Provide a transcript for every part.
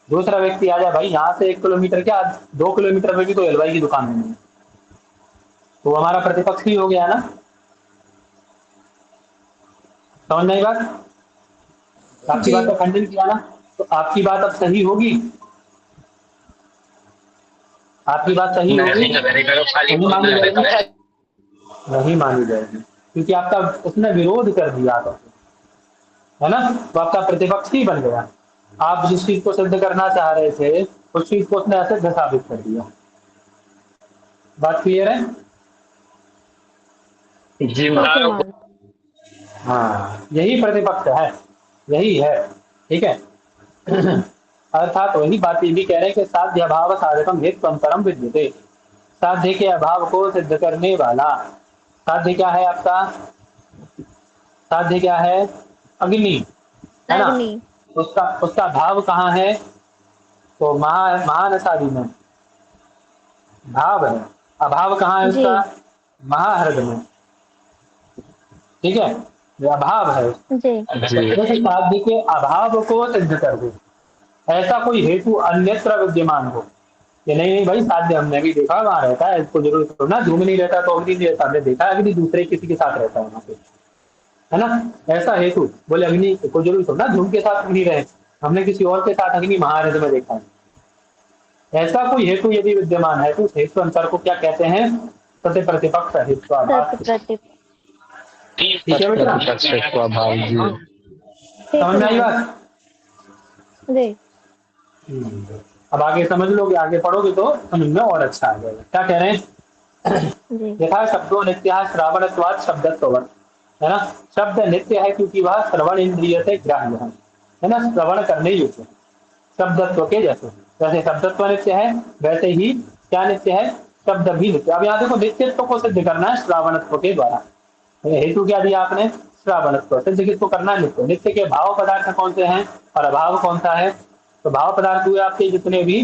दूसरा व्यक्ति आ जाए, भाई यहाँ से 1 किलोमीटर क्या 2 किलोमीटर में भी तो हलवाई की दुकान नहीं है, तो हमारा प्रतिपक्ष ही हो गया ना। समझ में आई बात? आपकी जी। बात का खंडन किया ना, तो आपकी बात अब सही होगी, आपकी बात सही होगी, नहीं मानी जाएगी, नहीं मानी जाएगी, क्योंकि आपका उसने विरोध कर दिया आपको, है ना, तो आपका प्रतिपक्ष ही बन गया। आप जिस चीज को सिद्ध करना चाह रहे थे उस चीज को उसने असिद्ध साबित कर दिया। बात क्लियर है? जी ठीक है महाराज। महाराज। हाँ, यही प्रतिपक्ष है, यही है। ठीक है। अर्थात वही बात ये भी कह रहे हैं कि साध्य अभाव साधकम हेतु अंतरम विद्यते। साध्य के अभाव को सिद्ध करने वाला, साध्य क्या है आपका? साध्य क्या है? अग्नि, है ना। अग्नि। उसका उसका भाव कहाँ है? तो महानसादि में भाव है। अभाव कहाँ है जी। उसका? महाहृद में। ठीक है, ये अभाव है। जी। जैसे साध्य के अभाव को सिद्ध कर दे, ऐसा कोई हेतु अन्यत्र विद्यमान हो, कि नहीं नहीं भाई, साध्य हमने भी देखा वहां रहता है, इसको जरूरत थोड़ा ना, धूम नहीं रहता तो अग्नि नहीं रहता, हमने देखा है अग्नि दूसरे किसी के साथ रहता है वहां पे, है ना। ऐसा हेतु, बोले अग्नि को जरूरत थोड़ा ना धूम के साथ अग्नि रहे, हमने किसी और के साथ अग्नि महारथ में देखा है। ऐसा कोई हेतु यदि विद्यमान है तो उस हेतु अंतर को क्या कहते हैं? सत्य प्रतिपक्ष सत्य हेत्वाभास। प्रति। ठीक है बेटा, स्वभाव जी। ठीक समझ है में आई महाराज। बात? जी। अब आगे समझ लोगे, आगे पढ़ोगे तो समझ में और अच्छा आ जाएगा। क्या कह रहे हैं? जी। यथा शब्दों नित्य श्रावणत्वाद शब्दत्व, है ना। शब्द नित्य है क्योंकि वह श्रवण इंद्रिय से ग्राह्य है ना, श्रवण करने योग्य, शब्दत्व के जैसे। जैसे शब्दत्व नित्य है, वैसे ही क्या नित्य है? शब्द भी नित्य। अब यहाँ देखो, नित्यत्व को सिद्ध करना है श्रावणत्व के द्वारा। हेतु क्या दिया आपने? श्रावणत्व। सिद्ध किसको करना है? नित्य। नित्य के भाव पदार्थ कौन से हैं और अभाव कौन सा है? तो भाव पदार्थ हुए आपके जितने भी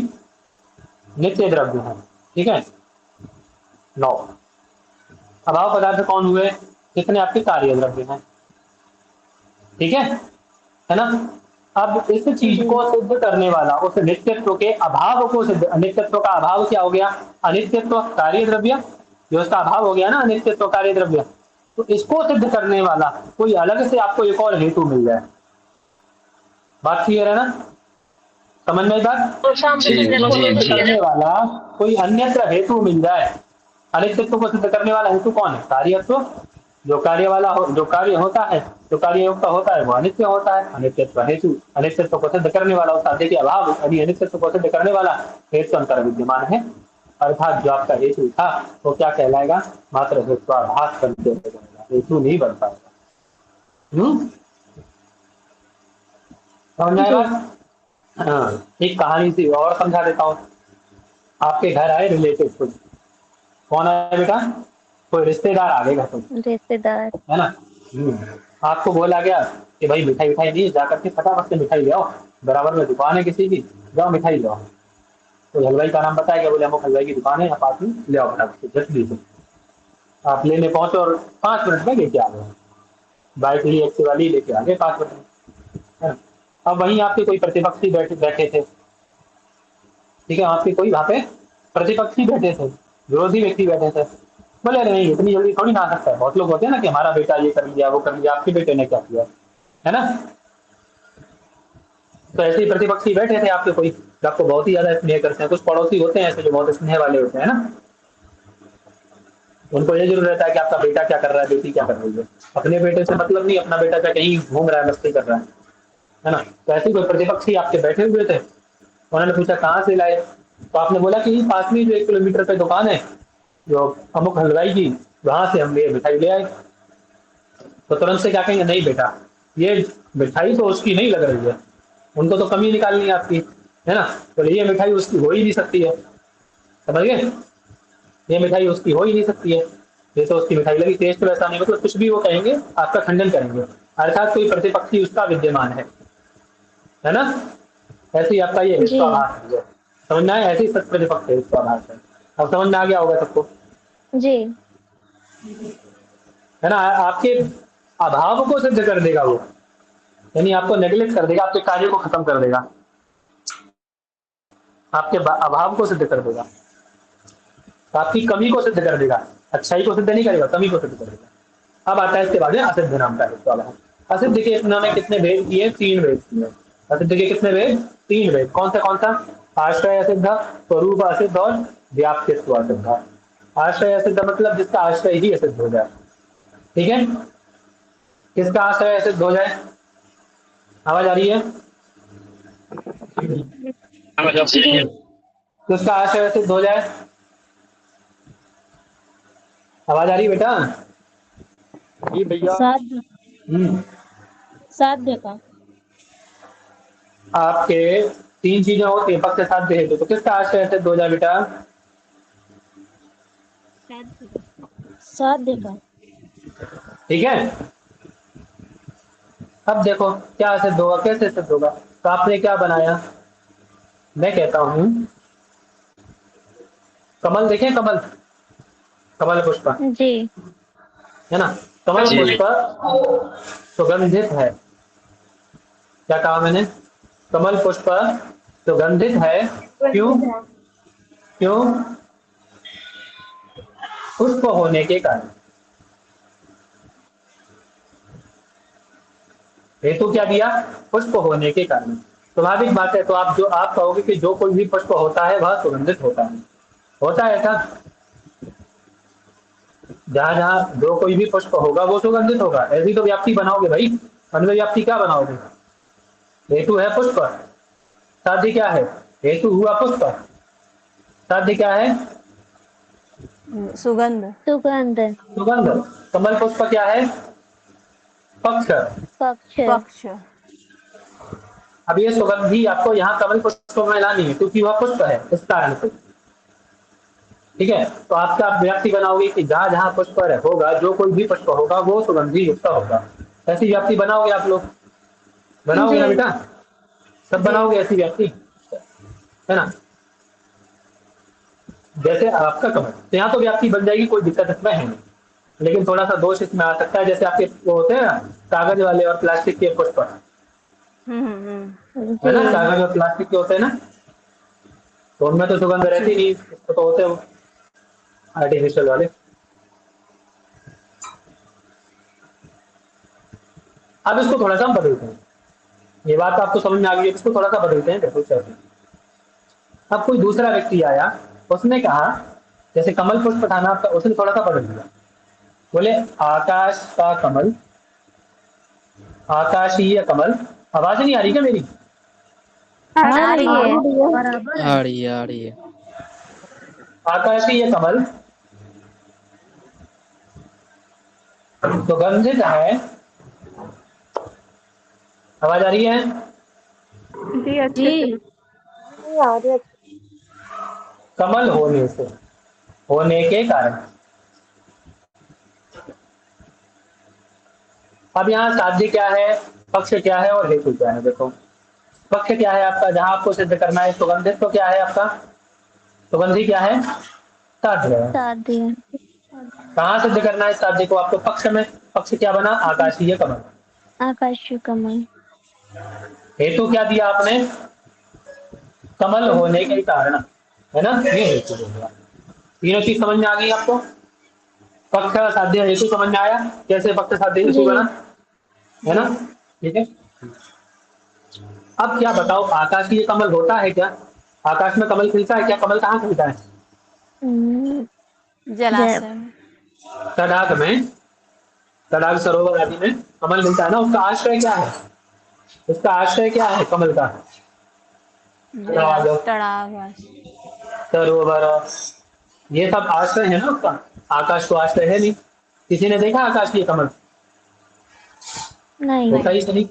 नित्य द्रव्य हैं, ठीक है, 9। अभाव पदार्थ कौन हुए? जितने आपके कार्य द्रव्य हैं, ठीक है ना। अब इस चीज जी। को सिद्ध करने वाला उस नित्यत्व के अभाव को सिद्ध, अनित्यत्व का अभाव क्या हो गया? अनित्यत्व कार्य द्रव्य, जो इसका अभाव हो गया ना, अनित्यत्व कार्य द्रव्य। तो इसको सिद्ध करने वाला कोई अलग से आपको एक और हेतु मिल जाए। बात क्लियर है ना? समझ में आई बात? जी नित्यत्व को जी सिद्ध जी। करने वाला कोई अन्यत्र हेतु मिल जाए। अनित्यत्व को सिद्ध करने वाला हेतु कौन है? कार्यत्व। जो कार्य वाला हो, जो कार्य होता है, जो कार्य युक्त होता है वो अनित्य होता है, अनित्यत्व हेतु। अनित्यत्व को सिद्ध करने वाला, उस साध्य के अभाव यदि अनित्यत्व को सिद्ध करने वाला हेतु अंतर विद्यमान है, अर्थात जो आपका हेतु था वो क्या कहलाएगा? मात्र हेत्वाभास करके हो जाएगा, हेतु नहीं बन पाएगा। समझ में आया जी। बात? हाँ, एक कहानी सी और समझा देता हूँ। आपके घर आए रिलेटिव कुछ, कौन आया बेटा? कोई रिश्तेदार आ गए घर पे, रिश्तेदार। है ना। आपको बोला गया कि भाई मिठाई मिठाई नहीं, जाकर के फटाफट से मिठाई ले आओ, बराबर में दुकान है किसी की, जाओ मिठाई ले आओ। तो हलवाई का नाम बताया गया, बोले अमुक हलवाई की दुकान है यहाँ पास में, ले आओ फटाफट से जल्दी से। आप लेने पहुंचे और 5 मिनट में लेके आ गए, बाइक ली एक्टिवा वाली, लेके आ गए 5 मिनट में, है ना? अब वहीं आपके कोई प्रतिपक्षी बैठे बैठे थे, ठीक है, आपके कोई वहां पे प्रतिपक्षी बैठे थे, विरोधी व्यक्ति बैठे थे। बोले अरे नहीं, इतनी जल्दी थोड़ी ना आ सकता है, बहुत लोग होते हैं ना कि हमारा बेटा ये कर लिया वो कर लिया, आपके बेटे ने क्या किया, है ना। तो ऐसे ही प्रतिपक्षी बैठे थे आपके कोई, जो आपको बहुत ही ज्यादा स्नेह करते हैं। कुछ पड़ोसी होते हैं ऐसे जो बहुत स्नेह वाले होते हैं ना, उनको ये जरूर रहता है कि आपका बेटा क्या कर रहा है, बेटी क्या कर रही है। अपने बेटे से मतलब नहीं, अपना बेटा क्या कहीं घूम रहा है, मस्ती कर रहा है ना। तो ऐसे ही कोई प्रतिपक्षी आपके बैठे हुए थे, उन्होंने पूछा कहाँ से लाए? तो आपने बोला कि पास में जो 1 किलोमीटर पे दुकान है जो अमुक हलवाई की, वहां से हम ये मिठाई ले आए। तो तुरंत से क्या कहेंगे? नहीं बेटा, ये मिठाई तो उसकी नहीं लग रही है, उनको तो कमी निकालनी है आपकी, है ना। तो ये मिठाई उसकी हो ही नहीं सकती है, समझ गए? ये मिठाई उसकी हो ही नहीं सकती है, ये तो उसकी मिठाई लगी, टेस्ट वैसा नहीं, मतलब कुछ भी वो कहेंगे, आपका खंडन करेंगे। अर्थात कोई प्रतिपक्षी उसका विद्यमान है ना। ऐसे ही आपका ये जी। हिस्साभास है, समझ में आया? ऐसे ही सत्य प्रतिपक्ष है, हिस्साभास है। अब समझ में आ गया होगा सबको, जी। है ना। आपके अभाव को सिद्ध कर देगा वो, यानी आपको नेग्लेक्ट कर देगा, आपके कार्य को खत्म कर देगा। आपके अभाव को सिद्ध कर देगा, आपकी कमी को सिद्ध कर देगा, अच्छाई को सिद्ध नहीं करेगा, कमी को सिद्ध कर देगा। अब आता है इसके बाद में असिद्ध नाम का एक वाला। असिद्ध के इतना में कितने भेद किए? 3 भेद किए। असिद्ध के कितने भेद? 3 भेद। कौन सा? आश्रय असिद्ध, स्वरूप असिद्ध और व्याप्तित्व असिद्ध। आश्रय असिद्ध मतलब जिसका आश्रय ही असिद्ध हो जाए। ठीक है, किसका आश्रय असिद्ध हो जाए? आवाज आ रही है? जी। किसका आश्रय सिद्ध हो जाए? आवाज आ रही है बेटा? जी भैया। साध्य हम्म, साध्य का आपके 3 चीजें होती है, पक्ष साध्य हेतु, तो किसका आश्रय सिद्ध हो जाए बेटा? साध्य का ठीक है, अब देखो क्या सिद्ध होगा, कैसे सिद्ध होगा। तो आपने क्या बनाया? मैं कहता हूं कमल, देखें कमल, कमल पुष्प जी। है ना, कमल जी। पुष्प सुगंधित है। क्या कहा मैंने? कमल पुष्प सुगंधित है। क्यों? क्यों? पुष्प होने के कारण। हेतु क्या दिया? पुष्प होने के कारण। स्वाभाविक बात है, तो आप कहोगे कि जो कोई भी पुष्प होता है वह सुगंधित होता है। होता है ऐसा? जहां जहां जो कोई भी पुष्प होगा वो सुगंधित होगा, ऐसी तो व्याप्ति बनाओगे भाई। अन्वय व्याप्ति क्या बनाओगे? हेतु है पुष्प, साध्य क्या है? हेतु हुआ पुष्प, साध्य क्या है? सुगंध। सुगंध। सुगंध। कमल पुष्प क्या है? पक्ष। पक्ष। पक्ष। अब ये सुगंधी आपको यहाँ कमल पुष्प में लानी है क्योंकि वह पुष्प है इस कारण से। ठीक है, तो आपका आप व्याप्ति बनाओगे कि जहां जहां पुष्प होगा, जो कोई भी पुष्प होगा वो सुगंधी युक्त होगा। ऐसी व्याप्ति बनाओगे आप लोग, बनाओगे ना जी। बेटा? सब जी। बनाओगे ऐसी व्याप्ति, है ना? जैसे आपका कमल, तो यहाँ तो व्याप्ति बन जाएगी, कोई दिक्कत इसमें है नहीं। लेकिन थोड़ा सा दोष इसमें आ सकता है, जैसे आपके वो होते हैं ना कागज वाले और प्लास्टिक के पुष्प, है ना, जी। कागज और प्लास्टिक के होते हैं ना, तो उनमें तो सुगंध रहती नहीं, उसको तो होते हैं आर्टिफिशियल वाले। अब इसको थोड़ा सा हम बदलते हैं, ये बात आपको समझ में आ गई है, इसको थोड़ा सा बदलते हैं। देखो कैसे, अब कोई दूसरा व्यक्ति आया, उसने कहा, जैसे कमल पुष्प था ना आपका, उसने थोड़ा सा बदल दिया, बोले आकाश का कमल, आकाशीय कमल। आवाज नहीं आ रही क्या मेरी? आ रही है। आ रही है, आ रही है। आकाशीय कमल सुगंधित है। आवाज आ रही है? जी अच्छे से। जी। कमल होने से, होने के कारण। अब यहाँ साध्य क्या है, पक्ष क्या है और हेतु क्या है? देखो पक्ष क्या है आपका, जहां आपको सिद्ध करना है सुगंधित, तो क्या है आपका? सुगंधी क्या है? साध्य है। साध्य। कहाँ सिद्ध करना है साध्य को आपको? पक्ष में। पक्ष क्या बना? आकाशीय कमल। आकाशीय कमल। हेतु क्या दिया आपने? कमल होने के कारण, है ना, ये हेतु हो गया। तीनों चीज समझ में आ गई आपको? पक्ष साध्य हेतु समझ में आया कैसे पक्ष साध्य हेतु जी। बना, है ना? जी। ठीक है, अब क्या बताओ, आकाशीय कमल होता है क्या? आकाश में कमल खिलता है क्या? कमल कहाँ खिलता है? हम्म, जय। जलाशय में। तडाग में, तडाग सरोवर आदि में कमल मिलता है ना, उसका आश्रय क्या है? उसका आश्रय क्या है कमल का? तडाग, तड़ाग। सरोवर, ये सब आश्रय है ना उसका। आकाश तो आश्रय है नहीं। किसी ने देखा आकाशीय कमल? नहीं। होता ही नहीं,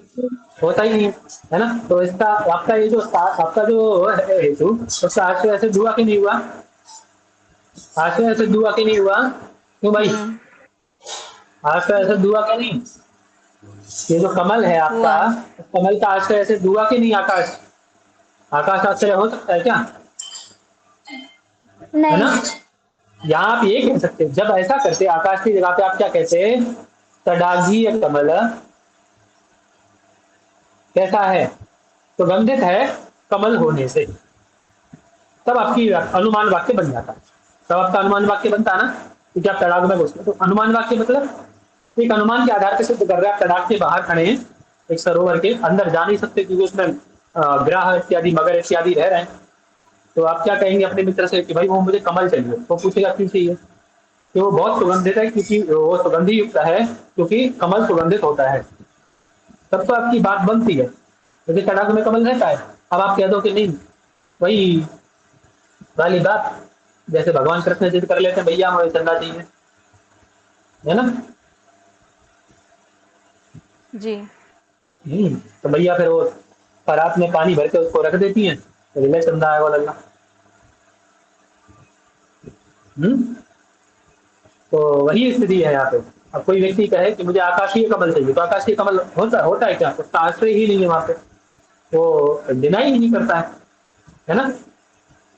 होता ही नहीं है ना। तो इसका आपका ये जो आपका जो है हेतु, उसका आश्रय सिद्ध हुआ कि नहीं हुआ? आश्रय सिद्ध हुआ कि नहीं हुआ? क्यों भाई? हम्म। आश्रय सिद्ध हुआ कि नहीं? ये जो कमल है आपका, हुआ। कमल का आश्रय सिद्ध हुआ कि नहीं? आकाश, आकाश आश्रय हो सकता है क्या? है ना? नहीं। यहाँ आप ये कह सकते, जब ऐसा करते आकाश की जगह पे आप क्या कहते? तडागीय कमल कैसा है? सुगंधित है कमल होने से। तब आपकी अनुमान वाक्य बन जाता है। तब आपका अनुमान वाक्य बनता है ना, क्योंकि आप तड़ाक में घुसते, तो अनुमान वाक्य मतलब एक अनुमान के आधार पर सिद्ध कर रहे हैं। आप तड़ाक के बाहर खड़े हैं, एक सरोवर के अंदर जा नहीं सकते क्योंकि उसमें ग्राह इत्यादि मगर इत्यादि रह रहे हैं। तो आप क्या कहेंगे अपने मित्र से कि भाई वो मुझे कमल चाहिए, तो पूछेगा क्यों चाहिए, कि वो बहुत सुगंधित है, क्योंकि वो सुगंधी युक्त है, क्योंकि कमल सुगंधित होता है। तब तो आपकी बात बनती है, लेकिन तड़ाक में कमल रहता है। अब आप कह दो कि नहीं, वही वाली बात जैसे भगवान कृष्ण जिद कर लेते हैं, भैया मुझे चलना चाहिए, है ना। जी। तो भैया फिर वो परात में पानी भर के उसको रख देती हैं, तो ले चंदा है वो लल्ला। तो वही स्थिति है यहाँ पे। अब कोई व्यक्ति कहे कि मुझे आकाशीय कमल चाहिए, तो आकाशीय कमल होता है क्या, उसका आश्रय ही नहीं है वहां पे, वो डिनाई ही नहीं करता है ना,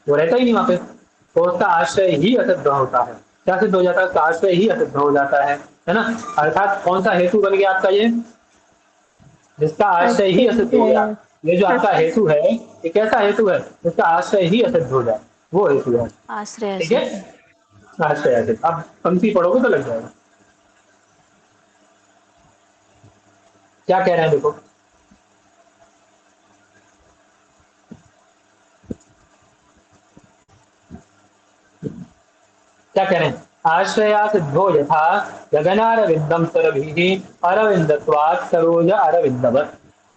वो रहता ही नहीं वहां पे, तो उसका आश्रय ही असिद्ध होता है। क्या सिद्ध हो जाता है, उसका आश्रय ही असिद्ध हो जाता है ना। अर्थात कौन सा हेतु बन गया आपका, ये जिसका आश्रय ही असिद्ध हो गया। ये जो आपका हेतु है, ये कैसा हेतु है, जिसका आश्रय ही असिद्ध हो जाए, वो हेतु है। आश्रय ठीक से। है, आश्रय असिद्ध। अब पंक्ति पढ़ोगे तो लग जाएगा। क्या कह रहे हैं देखो, क्या कह रहे हैं, आश्रया सिद्धो यथा गगनारविंदम सरभिः अरविंदत्वात् सरोज अरविंदवत्,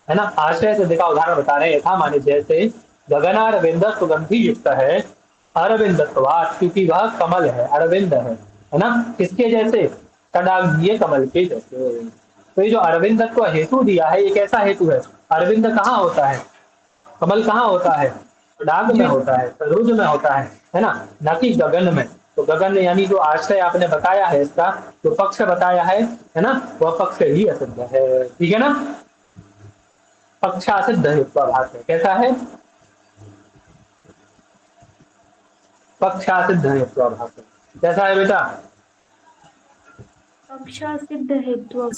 है ना। आश्रय सिद्ध का उदाहरण बता रहे हैं, यथा माने जैसे, गगनारविंद सुगंधि युक्त है, अरविंदत्वात् क्योंकि वह कमल है, अरविंद है ना। किसके जैसे, तडागीय कमल के जैसे। तो ये जो अरविंदत्व हेतु दिया है, ये कैसा हेतु है, अरविंद कहाँ होता है, कमल कहाँ होता है, डाग में होता है, सरोज में होता है ना, न कि गगन में। तो गगन यानी जो आश्रय आपने बताया है, इसका जो पक्ष बताया है ना, वह पक्ष ही असिद्ध है। ठीक है ना, पक्षासिद्ध युक्ताभास है, कैसा है, पक्षासिद्ध युक्ताभास है, कैसा है बेटा। पक्षा सिद्ध हेतु।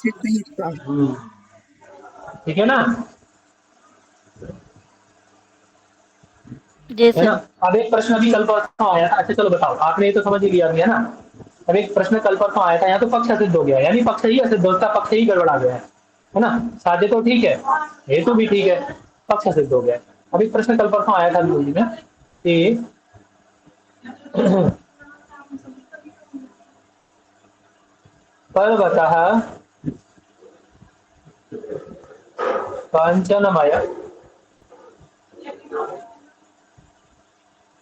ठीक है ना, जी है ना। सर। अब एक प्रश्न अभी कल परसों आया था, अच्छा चलो बताओ, आपने ये तो समझ ही लिया अभी, है ना। अब एक प्रश्न कल परसों आया था, यहाँ तो पक्ष असिद्ध हो गया, यानी पक्ष ही असिद्ध, उसका पक्ष ही गड़बड़ा गया है ना। साध्य तो ठीक है, हेतु भी ठीक है, पक्ष असिद्ध हो गया। अब एक प्रश्न कल परसों आया था गुरुजी में कि पर्वतः कांचनमय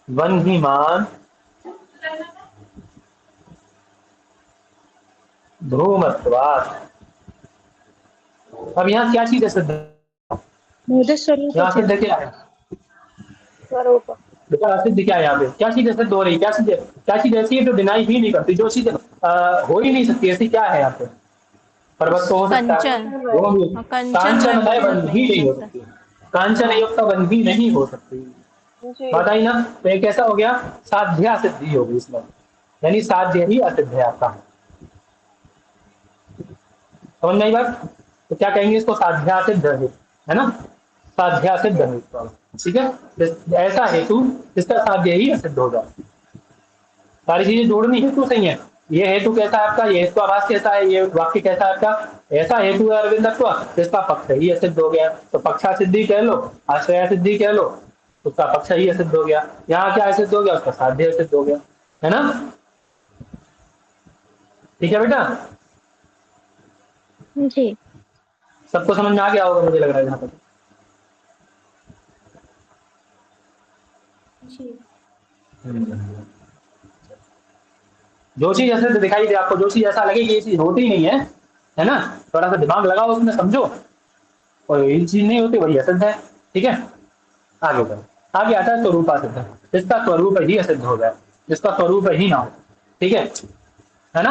वह्निमान् धूमत्वात्। अब यहाँ क्या चीज है सिद्ध, महोदय स्वरूप यहाँ सिद्ध क्या है, स्वरूप। बेटा सिद्ध क्या है, यहाँ पे क्या चीज सिद्ध हो रही, क्या चीज, क्या चीज ऐसी है जो डिनाई ही नहीं करती, जो चीज हो ही नहीं सकती, ऐसी क्या है यहाँ पे। पर्वत तो हो सकता है, कंचन। वो भी, हाँ, कंचन में कांचनमय पर्वत वन ही नहीं हो नहीं हो सकता। सकती, कांचन युक्त वन भी नहीं हो सकती। बात आई ना। तो ये कैसा हो गया, साध्या सिद्धि होगी इसमें, यानी साध्य ही असिद्ध है आपका, समझ में आई बात। तो क्या कहेंगे इसको, साध्या सिद्ध है ना, साध्या सिद्ध है इसका। ठीक है, ऐसा हेतु जिसका साध्य ही असिद्ध होगा। सारी चीजें जोड़नी हेतु सही है। ये हेतु कैसा है आपका, ये हेतुआभास कैसा है, ये वाक्य कैसा है आपका, ऐसा हेतु है अरविंदत्व जिसका पक्ष ही असिद्ध हो गया। तो पक्षा सिद्धि कह लो, आश्रया सिद्धि कह लो, उसका पक्ष ही असिद्ध हो गया। यहाँ क्या असिद्ध हो गया, उसका साध्य असिद्ध हो गया, है ना। ठीक है बेटा, जी। सबको समझ में आ गया होगा मुझे लग रहा है यहाँ तक। जो चीज ऐसे दिखाई दे आपको, जो चीज ऐसा लगे कि ये चीज होती ही नहीं है ना, थोड़ा सा दिमाग लगाओ उसमें, समझो, और ये चीज नहीं होती वही असिद्ध है। ठीक है, आगे बढ़ो। आगे आता है स्वरूप असिद्ध, जिसका स्वरूप ही असिद्ध हो जाए, जिसका स्वरूप ही ना हो। ठीक है ना।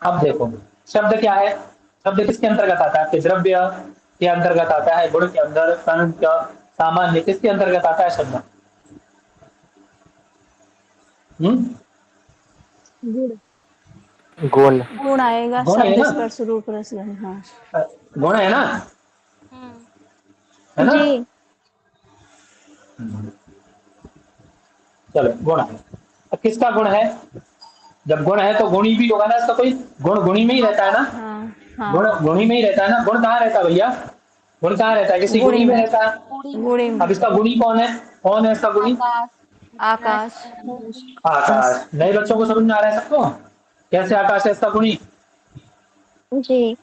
अब देखो, शब्द क्या है, शब्द किसके अंतर्गत आता है, आपके द्रव्य के अंतर्गत आता है, गुण के अंदर, कण का, सामान्य, किसके अंतर्गत आता है शब्द, गोल। गुण आएगा, गुण है शब्द ना, स्पर्श रूप रस गंध। हाँ। गुण है ना, है ना। जी। चलो गुण है। अब किसका गुण है? जब गुण है तो गुणी भी होगा ना, इसका कोई गुण गुणी में ही रहता है ना, हाँ गुण हाँ गुणी में ही रहता है ना। गुण कहाँ रहता है भैया? गुण कहाँ रहता है? किसी गुणी गुणी में में, रहता है। गुणी अब में। इसका गुणी कौन है? कौन है इसका गुणी? आकाश। आकाश। नए बच्चों को समझ में आ रहा है सबको? कैसे आकाश है इसका गुणी? जी।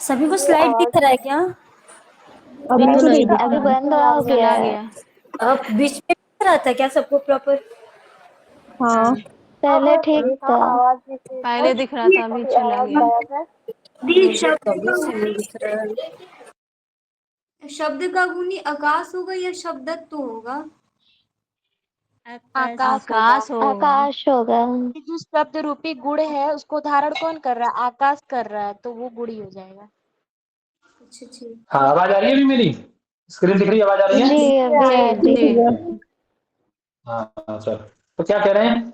सभी को स्लाइड दिख रहा है क्या? अभी तो नहीं दिख अभी रहा है। बंद हो गया चला है। गया। अब बीच में दिख रहा था क्या सबको प्रॉपर? हाँ पहले ठीक था। पहले दिख रहा था, अभी चला गया। शब्द का गुणी आकाश होगा या शब्दत्व होगा? आकाश होगा। आकाश होगा। जो शब्द रूपी गुण है उसको धारण कौन कर रहा है? आकाश कर रहा है, तो वो गुणी हो जाएगा। अच्छा ठीक। हाँ, आवाज आ रही है अभी मेरी? स्क्रीन दिख रही है? आवाज आ रही है? जी अभी जी आ रही जी। है। हाँ चलो। तो क्या कह रहे हैं?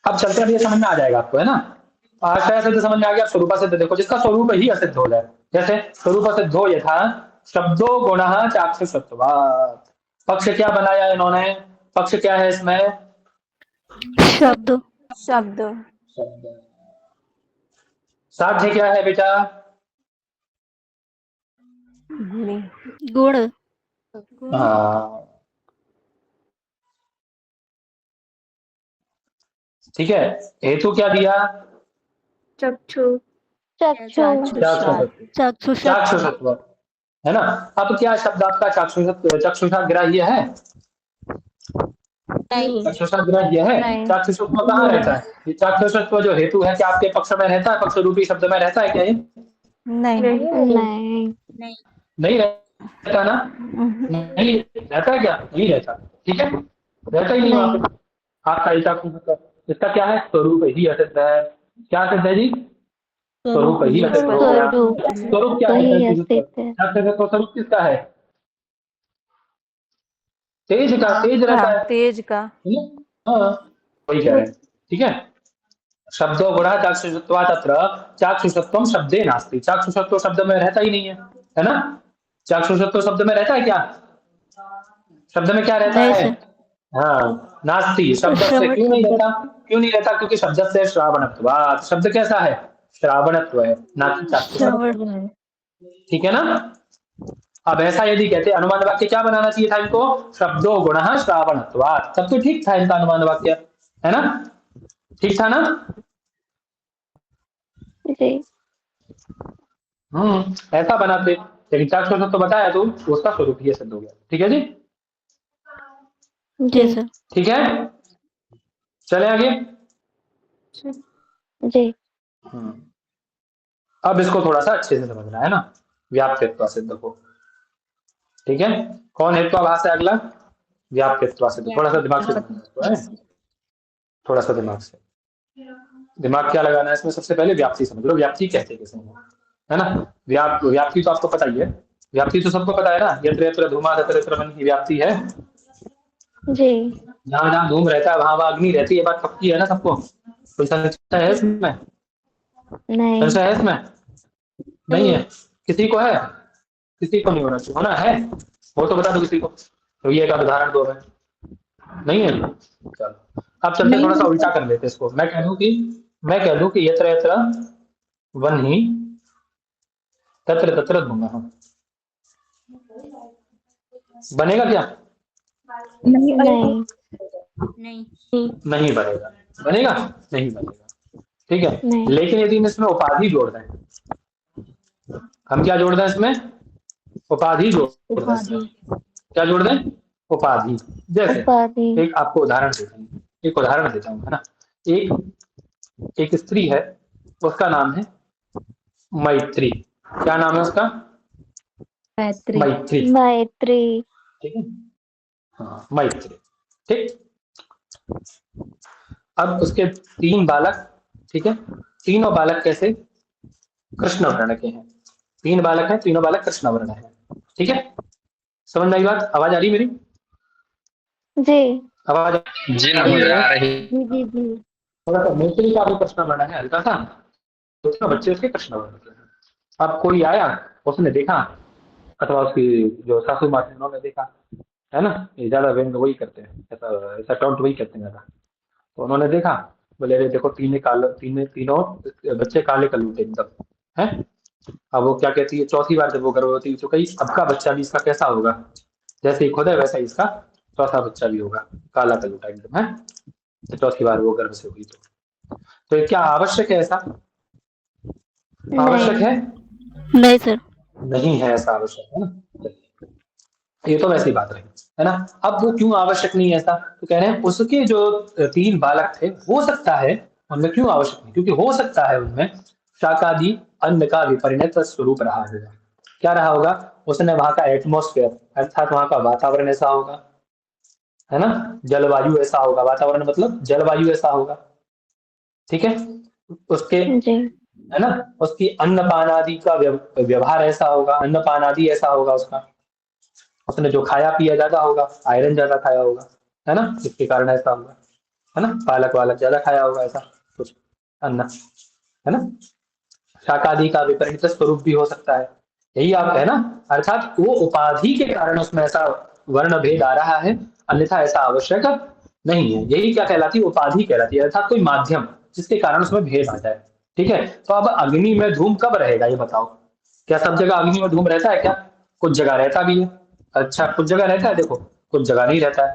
अब चलते हैं, ये समझ में आ जाएगा आपको, है ना। आश्रय सिद्ध समझ में आ गया। स्वरूप सिद्ध देखो, जिसका स्वरूप ही असिद्ध हो जाए, जैसे स्वरूप सिद्ध हो यथा शब्दो गुण चाक्षुषत्वात्। पक्ष क्या बनाया इन्होंने? पक्ष क्या है इसमें? शब्द शब्द। शब्द। साध्य क्या है बेटा? गुणी। गुण। हाँ ठीक है। हेतु क्या दिया? चक्षु चक्षु। चाक्षुषत्व। चाक्षुषत्व, है ना। अब क्या शब्द आपका चाक्षुषत्व चक्षुषा ग्राह्य है? नहीं। चक्षुषा ग्राह्य है? नहीं। चाक्षुषत्व कहाँ रहता है? ये चाक्षुषत्व जो हेतु है, क्या आपके पक्ष में रहता है? पक्ष रूपी शब्द में रहता है क्या ये? नहीं। नहीं। नहीं रहता ना? नहीं रहता है क्या? नहीं रहता। ठीक है, रहता ही नहीं वहां पे आपका ये चाक्षुषत्व। इसका क्या है? स्वरूप ही असिद्ध है। क्या सिद्ध है जी? स्वरूप ही असिद्ध हो गया। स्वरूप स्वरूप क्या है वही चाक्षुषत्व? अस्तित्व है। चाक्षुषत्व स्वरूप किसका है? तेज का। तेज रहता हाँ, है। तेज का। हाँ वही कह रहे हैं। ठीक है। शब्दो गुणः चाक्षुषत्वात् तत्र चाक्षुषत्वं शब्दे नास्ति। चाक्षुषत्व शब्द में रहता ही नहीं है ना। चाक्षुषत्व शब्द में रहता है क्या? शब्द में क्या रहता है? हाँ नास्ति। शब्द से क्यों नहीं रहता? क्यों नहीं रहता? क्योंकि शब्द से श्रावणत्वात्। शब्द कैसा है? श्रावणत्व है, ना कि चाक्षुषत्व। ठीक है ना। अब ऐसा यदि कहते अनुमान वाक्य क्या बनाना चाहिए था इनको? शब्दो गुणः श्रावणत्वात्। तब तो ठीक था इनका अनुमान वाक्य, है ना। ठीक था ना। जी। ऐसा बनाते। लेकिन चाक्षुष तो बताया तो उसका स्वरूप ही सिद्ध हो गया। ठीक है जी। जी सर। ठीक है, चले आगे। जी। अब इसको थोड़ा सा अच्छे से समझना है ना, व्याप्तित्व सिद्ध को। ठीक है, कौन हेत्वाभास है अगला? व्याप्तित्व सिद्ध। थोड़ा सा दिमाग से समझना इसको, है थोड़ा सा दिमाग से। दिमाग क्या लगाना है इसमें? सबसे पहले व्याप्ति समझ लो। व्याप्ति कहते किसे है ना। व्याप्ति तो आपको पता ही है। व्याप्ति तो सबको पता है ना। यत्र यत्र धूमा तत्र तत्र मन की व्याप्ति है। जी। जहाँ जहाँ धूम रहता है वहां वहां अग्नि रहती है। बात पक्की है ना सबको? कोई संशय है इसमें? नहीं। संशय है इसमें? नहीं है। किसी को है? किसी को नहीं होना चाहिए। होना है वो तो बता दो किसी को। तो ये का उदाहरण दो। नहीं है। चलो अब चलते थोड़ा सा उल्टा कर लेते इसको। मैं कह दूं कि यत्र यत्र वह्नि तत्र तत्र धूमः। बनेगा क्या? नहीं। नहीं बनेगा। बनेगा? नहीं बनेगा। ठीक है। नहीं। लेकिन यदि हम इसमें उपाधि जोड़ दें, हम क्या जोड़ दें इसमें? उपाधि जोड़ दें इसमें। क्या जोड़ दें? उपाधि। जैसे उपाधि। एक आपको उदाहरण देता हूँ, एक उदाहरण देता हूँ, है ना। एक स्त्री है, उसका नाम है मैत्री। क्या नाम है उसका? मैत्री। मैत्री। ठीक है, हाँ मैत्री। ठीक। अब उसके 3 बालक। ठीक है, तीनों बालक कैसे? कृष्ण वर्ण के हैं। 3 बालक हैं, तीनों बालक कृष्ण वर्ण है। ठीक है, समझ में आई बात? आवाज आ रही मेरी? जी। आवाज जी नमूद आ रही। जी जी जी। थोड़ा सा मैत्री का भी प्रश्न बना है हल्का सा, तो उसमें बच्चे उसके प्रश्न बनाते हैं। अब कोई आया, उसने देखा, अथवा उसकी जो सासू माँ थी उन्होंने देखा, है ना, ये ज्यादा व्यंग वही करते हैं, ऐसा ऐसा टॉन्ट वही करते हैं ज्यादा। तो उन्होंने देखा, बोले अरे देखो तीनों बच्चे काले कलूटे एकदम है। अब वो क्या कहती है, चौथी बार जब वो गर्भवती तो कही अब का बच्चा भी इसका कैसा होगा, जैसे ही खुद है वैसा ही इसका चौथा बच्चा भी होगा, काला कलूटा एकदम है। तो चौथी बार वो गर्भ से हुई तो ये क्या आवश्यक है ऐसा, आवश्यक नहीं है? नहीं सर। नहीं है ऐसा आवश्यक, है ना। ये तो वैसी बात रही, है ना। अब वो क्यों आवश्यक नहीं है ऐसा, तो कह रहे हैं उसके जो 3 बालक थे, हो सकता है उनमें, क्यों आवश्यक नहीं, क्योंकि हो सकता है उनमें शाकादि अन्न का विपरीत स्वरूप रहा होगा। क्या रहा होगा, उसने वहां का एटमोस्फेयर अर्थात वहां का वातावरण ऐसा होगा, है ना, जलवायु ऐसा होगा, वातावरण मतलब जलवायु ऐसा होगा, ठीक है। उसके, जी है ना, उसकी अन्नपान आदि का व्यवहार ऐसा होगा, अन्नपान आदि ऐसा होगा उसका, उसने जो खाया पिया ज्यादा होगा, आयरन ज्यादा खाया होगा, है ना, जिसके कारण ऐसा होगा, है ना, पालक वालक ज्यादा खाया होगा, ऐसा कुछ अन्न, है ना। शाकादि का विपरीत स्वरूप भी हो सकता है, यही आप है ना, अर्थात वो उपाधि के कारण उसमें ऐसा वर्ण भेद आ रहा है, अन्यथा ऐसा आवश्यक नहीं है। यही क्या कहलाती है, उपाधि कहलाती है, अर्थात कोई माध्यम जिसके कारण उसमें भेद आ जाए, ठीक है। तो अब अग्नि में धूम कब रहेगा ये बताओ, क्या सब जगह अग्नि में धूम रहता है क्या, कुछ जगह रहता भी है, अच्छा कुछ जगह रहता है, देखो कुछ जगह नहीं रहता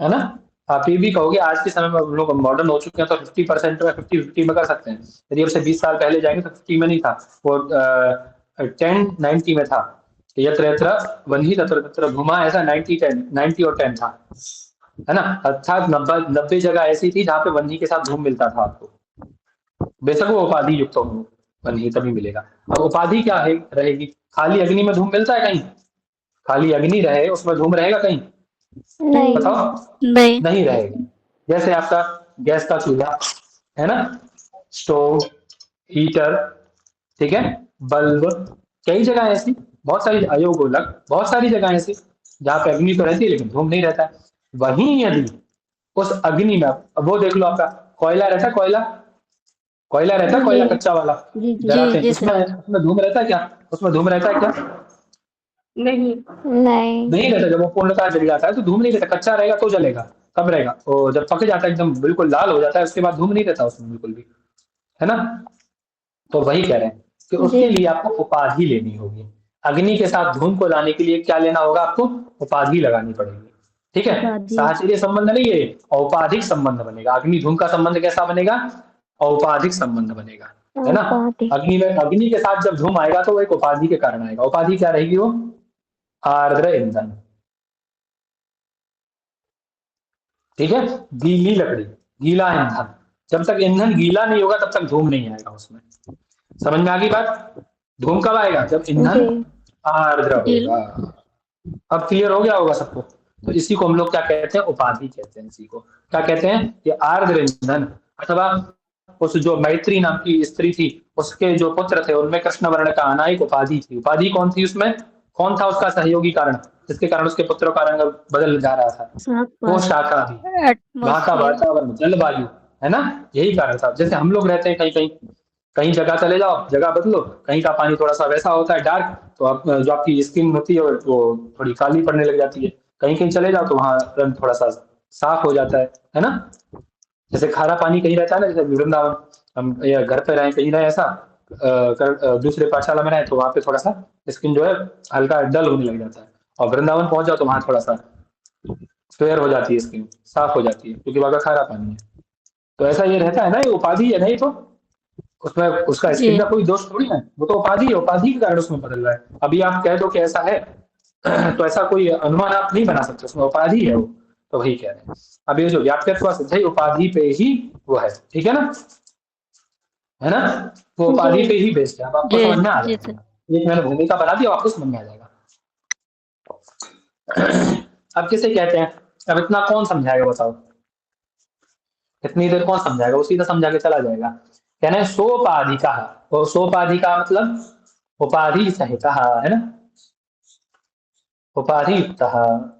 है ना। आप ये भी कहोगे आज के समय में हम लोग मॉडर्न हो चुके हैं तो 50% में 50-50 में कर सकते हैं, यदि अब से 20 साल पहले जाएंगे तो 50 में नहीं था, वो 10-90 में था, यत्र यत्र वन्ही तत्र तत्र भूमा, ऐसा 90-10, 90 और 10 था, है ना, अर्थात 90 जगह ऐसी थी जहाँ पे वन्ही के साथ धूम मिलता था आपको, बेशक वो उपाधि युक्त हो, वन्ही तभी मिलेगा। अब उपाधि क्या है रहेगी, खाली अग्नि में धूम मिलता है कहीं, खाली अग्नि रहे उसमें धूम रहेगा कहीं, नहीं बताओ, नहीं। नहीं रहेगा। जैसे आपका गैस का चूल्हा, है ना, स्टोव, हीटर, ठीक है, बल्ब, कई जगह ऐसी, बहुत सारी अयोगोलक, बहुत सारी जगह ऐसी जहाँ पे अग्नि तो रहती है लेकिन धूम नहीं रहता है। वहीं यदि उस अग्नि में, अब वो देख लो आपका कोयला रहता है, कोयला, कोयला रहता है, कोयला जी कच्चा वाला जी जलाते हैं, जी उसमें सर। उसमें धूम रहता है क्या, उसमें धूम रहता है क्या, नहीं। नहीं नहीं रहता। जब वो पूर्णतः जल जाता है तो धूम नहीं रहता, कच्चा रहेगा तो जलेगा, कब रहेगा, और जब पक जाता है एकदम बिल्कुल लाल हो जाता है उसके बाद धूम नहीं रहता उसमें बिल्कुल भी, है ना। तो वही कह रहे हैं कि जी उसके लिए आपको उपाधि लेनी होगी, अग्नि के साथ धूम को लाने के लिए क्या लेना होगा आपको, उपाधि लगानी पड़ेगी, ठीक है। उपाधि। साहचर्य संबंध नहीं है, औपाधिक संबंध बनेगा, अग्नि धूम का संबंध कैसा बनेगा, औपाधिक संबंध बनेगा, है ना। उपाधि अग्नि में, अग्नि के साथ जब धूम आएगा तो वो एक उपाधि के कारण आएगा, उपाधि क्या रहेगी, वो आर्द्र ईंधन, ठीक है, गीली लकड़ी, गीला ईंधन, जब तक ईंधन गीला नहीं होगा तब तक धूम नहीं आएगा उसमें, समझ में आ गई बात। धूम कब आएगा, जब ईंधन जी आर्द्र जी। होगा। अब क्लियर हो गया होगा सबको। तो इसी को हम लोग क्या कहते हैं, उपाधि कहते हैं, इसी को क्या कहते हैं, कि आर्द्र ईंधन, अथवा उस जो मैत्री नाम की स्त्री थी उसके जो पुत्र थे उनमें कृष्ण वर्ण का आना एक उपाधि थी। उपाधि कौन थी उसमें, कौन था उसका सहयोगी कारण, जिसके कारण उसके पुत्रों का रंग बदल जा रहा था, वो शाखा थी, वहां का एटमोस्फियर। वातावरण, जलवायु, है ना, यही कारण था। जैसे हम लोग रहते हैं कहीं कहीं, कहीं जगह चले जाओ, जगह बदलो, कहीं का पानी थोड़ा सा वैसा होता है डार्क, तो आप जो आपकी स्किन होती है वो थोड़ी काली पड़ने लग जाती है, कहीं कहीं चले जाओ तो वहाँ रंग थोड़ा सा साफ हो जाता है ना। जैसे खारा पानी कहीं रहता है ना, जैसे वृंदावन, हम या घर पे रहे कहीं रहे ऐसा, दूसरे पाठशाला में रहे तो वहाँ पे थोड़ा सा स्किन जो है हल्का डल होने लग जाता है, और वृंदावन पहुंच जाओ तो वहाँ थोड़ा सा फेयर हो जाती है स्किन, साफ हो जाती है, क्योंकि वहाँ का खारा पानी है। तो ऐसा ये रहता है ना, ये उपाधि है नहीं तो उसमें उसका जी स्किन का कोई दोष थोड़ी है, वो तो उपाधि है, उपाधि के कारण उसमें बदल रहा है। अभी आप कह दो कि ऐसा है तो ऐसा कोई अनुमान आप नहीं बना सकते, उसमें उपाधि है वो, तो वही कह रहे हैं। अब ये जो व्याप्यत्व सिद्ध है उपाधि पे ही वो है, ठीक है ना, है ना, वो जी उपाधि पे ही बेस्ड है। अब आपको जी समझ में आ जी सर। जाएगा, एक मैंने भूमिका बना दी, आपको समझ में आ जाएगा। अब किसे कहते हैं, अब इतना कौन समझाएगा बताओ, इतनी देर कौन समझाएगा, वो सीधा समझा के चला जाएगा। कहना है सोपाधिका, और सोपाधिका मतलब उपाधि सहित, है ना, उपाधि युक्त,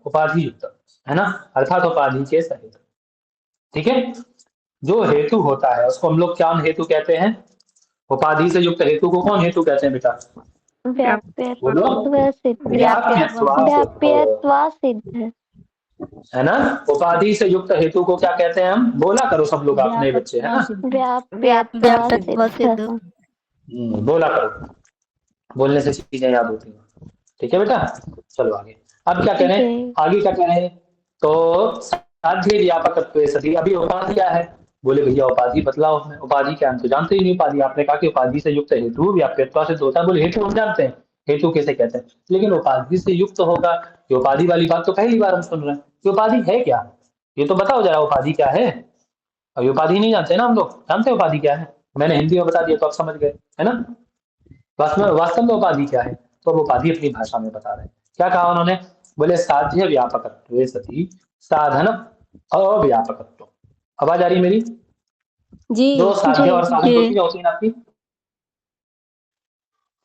उपाधि युक्त, है ना, अर्थात उपाधि के सहित, ठीक है। जो हेतु होता है उसको हम लोग क्या हेतु कहते हैं? उपाधि से युक्त हेतु को कौन हेतु कहते हैं बेटा? बोलो। व्याप्यत्व सिद्ध व्याप्यत्वा सिद्ध, व्याप्यत्वा सिद्ध है ना। उपाधि से युक्त हेतु को क्या कहते हैं हम? बोला करो सब लोग, अपने बच्चे, है ना। व्याप्यत्वा सिद्ध बोला करो, बोलने से चीजें याद होती हैं। ठीक है बेटा, चलो आगे। अब क्या कह रहे हैं, आगे क्या कह रहे हैं? तो साध्य व्यापकत्व सती, अभी उपाधि क्या है? बोले भैया उपाधि बतलाओ हमें, उपाधि क्या, हम तो जानते ही नहीं उपाधि। आपने कहा कि उपाधि से युक्त हेतु व्याप्यत्वा से होता है, बोले हेतु हम जानते हैं, हेतु कैसे कहते हैं, लेकिन उपाधि से युक्त होगा, ये उपाधि वाली बात तो पहली बार हम सुन रहे हैं। ये उपाधि है क्या? ये तो बताओ जरा, उपाधि क्या है? अब उपाधि नहीं जानते ना हम लोग, जानते हैं उपाधि क्या है? मैंने हिंदी में बता दिया तो आप समझ गए, है ना। वास्तव में उपाधि क्या है? तो वो उपाधि अपनी भाषा में बता रहे हैं। क्या कहा उन्होंने? बोले साध्य व्यापकत्व सती साधन अव्यापकत्व। आवाज आ रही मेरी? जी दो साध्य और साधन दो जी। चीजें होती हैं आपकी,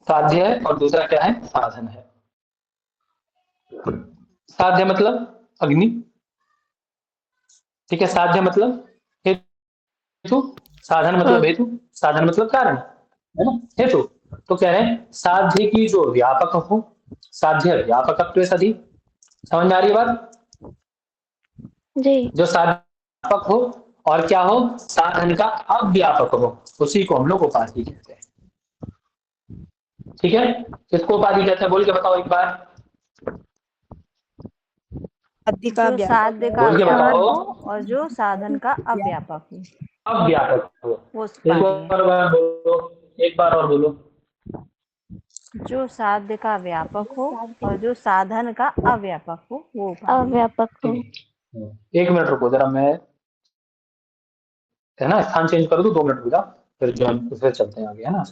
साध्य है और दूसरा क्या है? साधन है। साध्य मतलब अग्नि, ठीक है। साध्य मतलब हेतु, साधन मतलब हेतु, साधन मतलब कारण, है ना, हेतु। तो कह रहे हैं साध्य की जो व्यापक हो, साध्य व्यापकत्व सदी, समझ में आ रही है बात? जी जो व्यापक हो और क्या हो? साधन का अव्यापक हो, उसी को हम लोग उपाधि कहते हैं। ठीक है, किसको उपाधि कहते हैं बोल के बताओ एक बार, जो साध्य का बोल के व्यापक बताओ। हो और जो साधन का अव्यापक हो अव्यापक हो, वो एक उपाधि है। बार बोलो, एक बार और बोलो। जो साध्य का व्यापक हो और जो साधन का अव्यापक हो वो उपाधि है। अव्यापक हो। एक मिनट रुको जरा, मैं, है ना, स्थान चेंज कर दूं, 2 मिनट रुक जा, फिर चलते हैं आगे, है ना।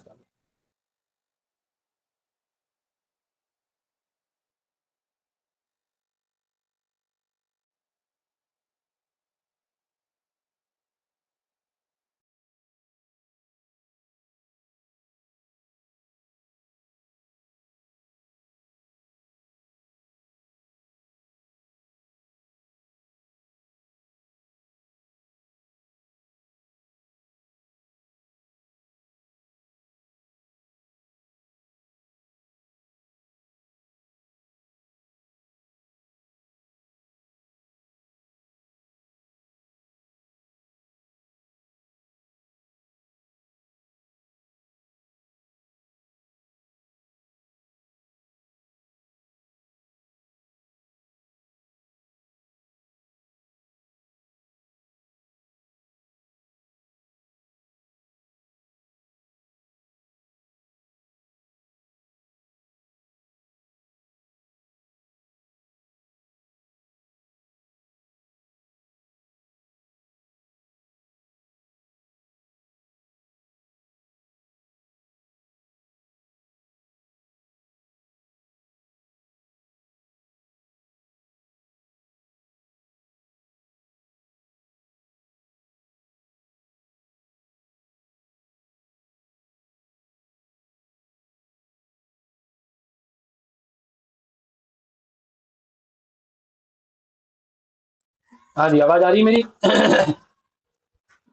हाँ जी, आवाज आ रही है मेरी?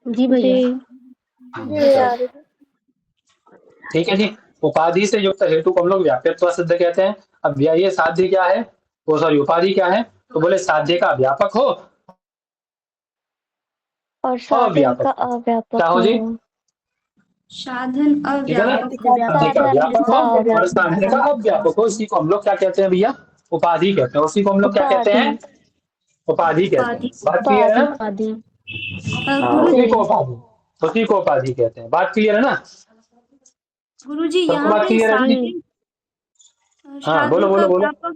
जी भैया। ठीक है जी। उपाधि से युक्त हेतु को हम लोग व्याप्यत्व सिद्ध कहते हैं। अब ये साध्य क्या है, वो सॉरी उपाधि क्या है? तो बोले साध्य का व्यापक हो, और साधन का अव्यापक हो। अव्यापक क्या हो हो। जी? साधन ठीक है ना, साध्य का साधन व्यापक हो का और साध्य का अव्यापक अव्यापक हो, इसी को हम लोग क्या कहते हैं भैया? उपाधि कहते हैं। उसी को हम लोग क्या कहते उपाधि हैं? उपाधि कहते हैं। उपाधि। बात क्लियर है उपाधि ना? उपाधि। हाँ, गुरु उसी को उपाधि, उसी को उपाधि कहते हैं। बात क्लियर है ना? गुरुजी सबको यहाँ बात पे क्लियर है जी? साध्य हाँ बोलो साध्य का बोलो बोलो। व्यापक,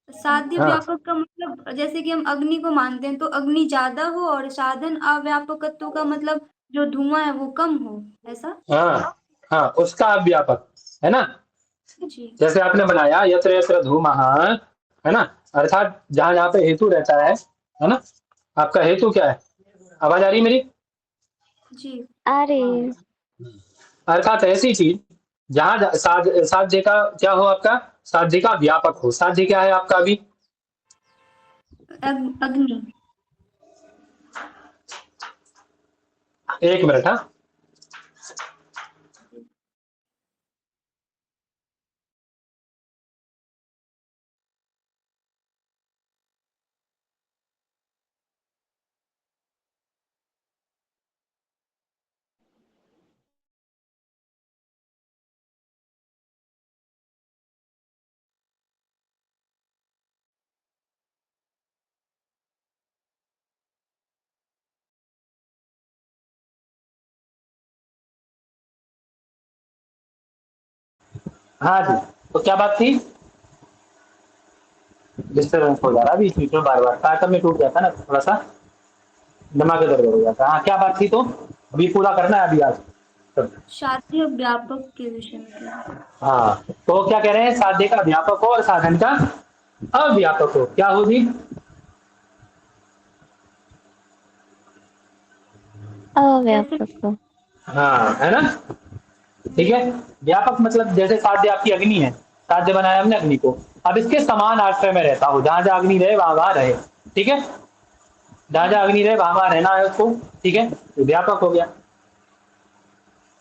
साध्य हाँ व्यापक का मतलब जैसे कि हम अग्नि को मानते हैं तो अग्नि ज्यादा हो, और साधन अव्यापकत्व का मतलब जो धुआं है वो कम हो, ऐसा। हाँ हाँ, उसका अव्यापक, है ना। जी। जैसे आपने बनाया यत्र यत्र धूमः, है ना, अर्थात जहां जहां पे हेतु रहता है ना। आपका हेतु क्या है? आवाज आ रही है मेरी? जी। अरे अर्थात ऐसी चीज जहां साध्य का क्या हो, आपका साध्य का व्यापक हो। साध्य क्या है आपका अभी? अग्नि। एक मिनट। हाँ हाँ जी, तो क्या बात थी? डिस्टर्बेंस हो जा रहा बीच बीच में, बार बार कार्टन में टूट जाता ना, थोड़ा सा दिमाग दर्द हो जाता। हाँ क्या बात थी? तो अभी पूरा करना है अभी आज। साध्य व्यापक के विषय में कह रहे हैं। हाँ तो क्या कह रहे हैं? साध्य का व्यापक हो और साधन का अव्यापक हो। क्या हो जी? अव्यापक हो। हाँ है ना, ठीक है। व्यापक मतलब जैसे साध्य आपकी अग्नि है, साध्य बनाया हमने अग्नि को, अब इसके समान आश्रय में रहता हो, जहां जहां अग्नि रहे वहां वहां रहे, ठीक है। जहां जहां अग्नि रहे वहां वहां रहना है उसको, ठीक है, तो व्यापक हो गया।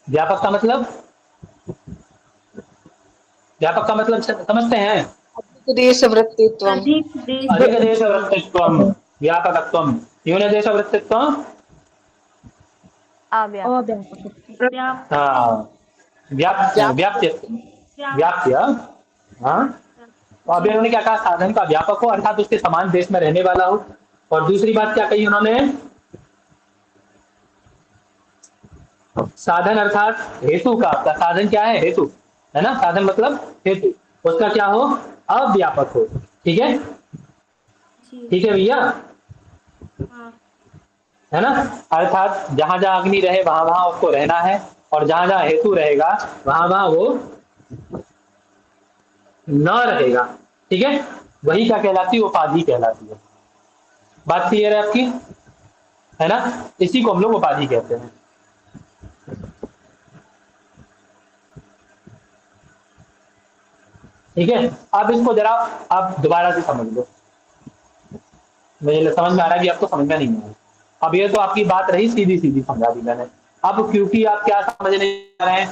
व्यापक का मतलब, व्यापक का मतलब समझते हैं? देशवृत्तित्वम्। अधिक देश अधिक देश वृत्तित्वम व्यापकत्वम, न्यून देश वृत्तित्वम अव्यापक। हाँ व्याप्य व्याप्य व्याप्य। हाँ तो अभी उन्होंने क्या कहा? साधन का व्यापक हो अर्थात उसके समान देश में रहने वाला हो। और दूसरी बात क्या कही उन्होंने? साधन अर्थात हेतु का, आपका साधन क्या है? हेतु है ना, साधन मतलब हेतु, उसका क्या हो? अव्यापक हो, ठीक है। ठीक है भैया, है ना। अर्थात जहां जहां अग्नि रहे वहां वहां उसको रहना है, और जहां जहां हेतु रहेगा वहां वहां वो न रहेगा, ठीक है। वही क्या कहलाती है? उपाधि कहलाती है। बात क्लियर है आपकी? है ना, इसी को हम लोग उपाधि कहते हैं। ठीक है, अब इसको जरा आप दोबारा से समझ लो, मुझे समझ में आ रहा है कि आपको समझ में नहीं आ रहा। अब ये तो आपकी बात रही, सीधी सीधी समझा दी मैंने। अब क्योंकि आप क्या समझ नहीं आ रहे हैं,